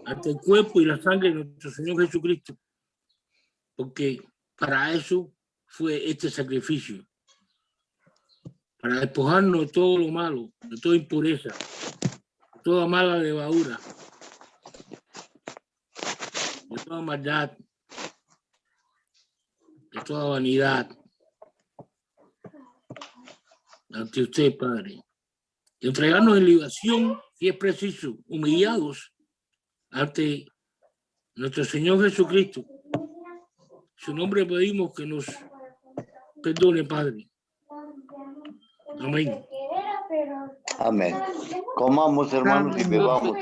[SPEAKER 2] ante el cuerpo y la sangre de nuestro Señor Jesucristo, porque para eso fue este sacrificio, para despojarnos de todo lo malo, de toda impureza, de toda mala levadura, de toda maldad, de toda vanidad, ante usted, Padre, y entregarnos en libación, si es preciso, humillados ante nuestro Señor Jesucristo. Su nombre pedimos que nos perdone, Padre. Amén.
[SPEAKER 5] Amén. Comamos, hermanos, y bebamos.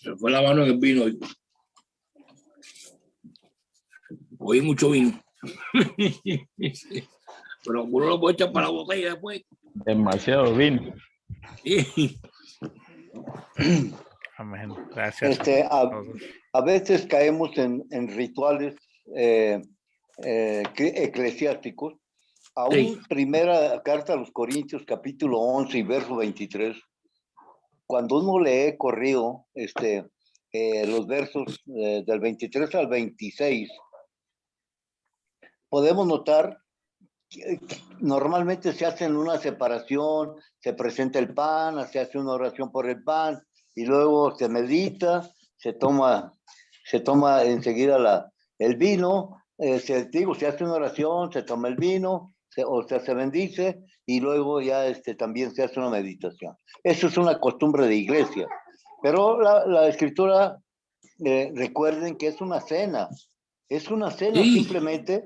[SPEAKER 2] Se fue la mano en el vino hoy. Hoy mucho vino. Pero uno lo puede echar para la botella después.
[SPEAKER 4] Demasiado vino.
[SPEAKER 1] Amén. Gracias.
[SPEAKER 5] A veces caemos en rituales eclesiásticos, aún
[SPEAKER 2] Sí.
[SPEAKER 5] primera carta a los Corintios, capítulo 11 y verso 23, cuando uno lee corrido los versos del 23 al 26, podemos notar que normalmente se hace una separación, se presenta el pan, se hace una oración por el pan, y luego se medita, se toma enseguida el vino, se hace una oración, se toma el vino, se bendice, y luego ya también se hace una meditación. Eso es una costumbre de iglesia. Pero la escritura, recuerden que es una cena
[SPEAKER 2] Sí.
[SPEAKER 5] simplemente,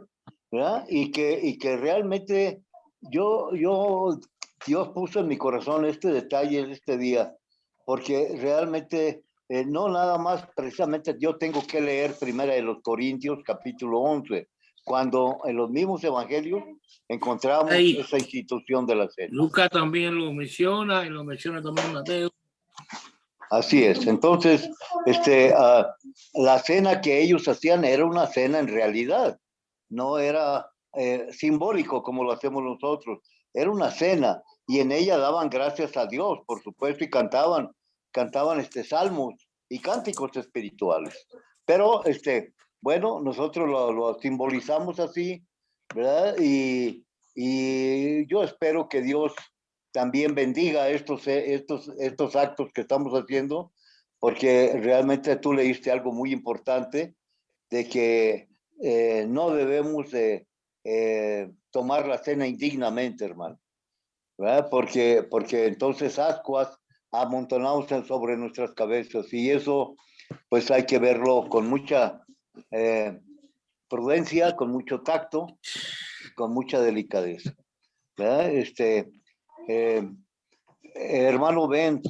[SPEAKER 5] ¿verdad? Y que realmente Dios puso en mi corazón este detalle este día, porque realmente no nada más precisamente yo tengo que leer primera de los Corintios capítulo 11, cuando en los mismos evangelios encontramos
[SPEAKER 2] Ahí.
[SPEAKER 5] esa institución de la cena.
[SPEAKER 2] Lucas también lo menciona y lo menciona también Mateo.
[SPEAKER 5] Así es. Entonces, la cena que ellos hacían era una cena en realidad, no era simbólico como lo hacemos nosotros, era una cena, y en ella daban gracias a Dios, por supuesto, y cantaban salmos y cánticos espirituales. Pero, bueno, nosotros lo simbolizamos así, ¿verdad? Y yo espero que Dios también bendiga estos actos que estamos haciendo, porque realmente tú leíste algo muy importante, de que no debemos tomar la cena indignamente, hermano, ¿verdad? Porque entonces ascuas amontonamos sobre nuestras cabezas, y eso pues hay que verlo con mucha prudencia, con mucho tacto, con mucha delicadeza, ¿verdad? Hermano Ben,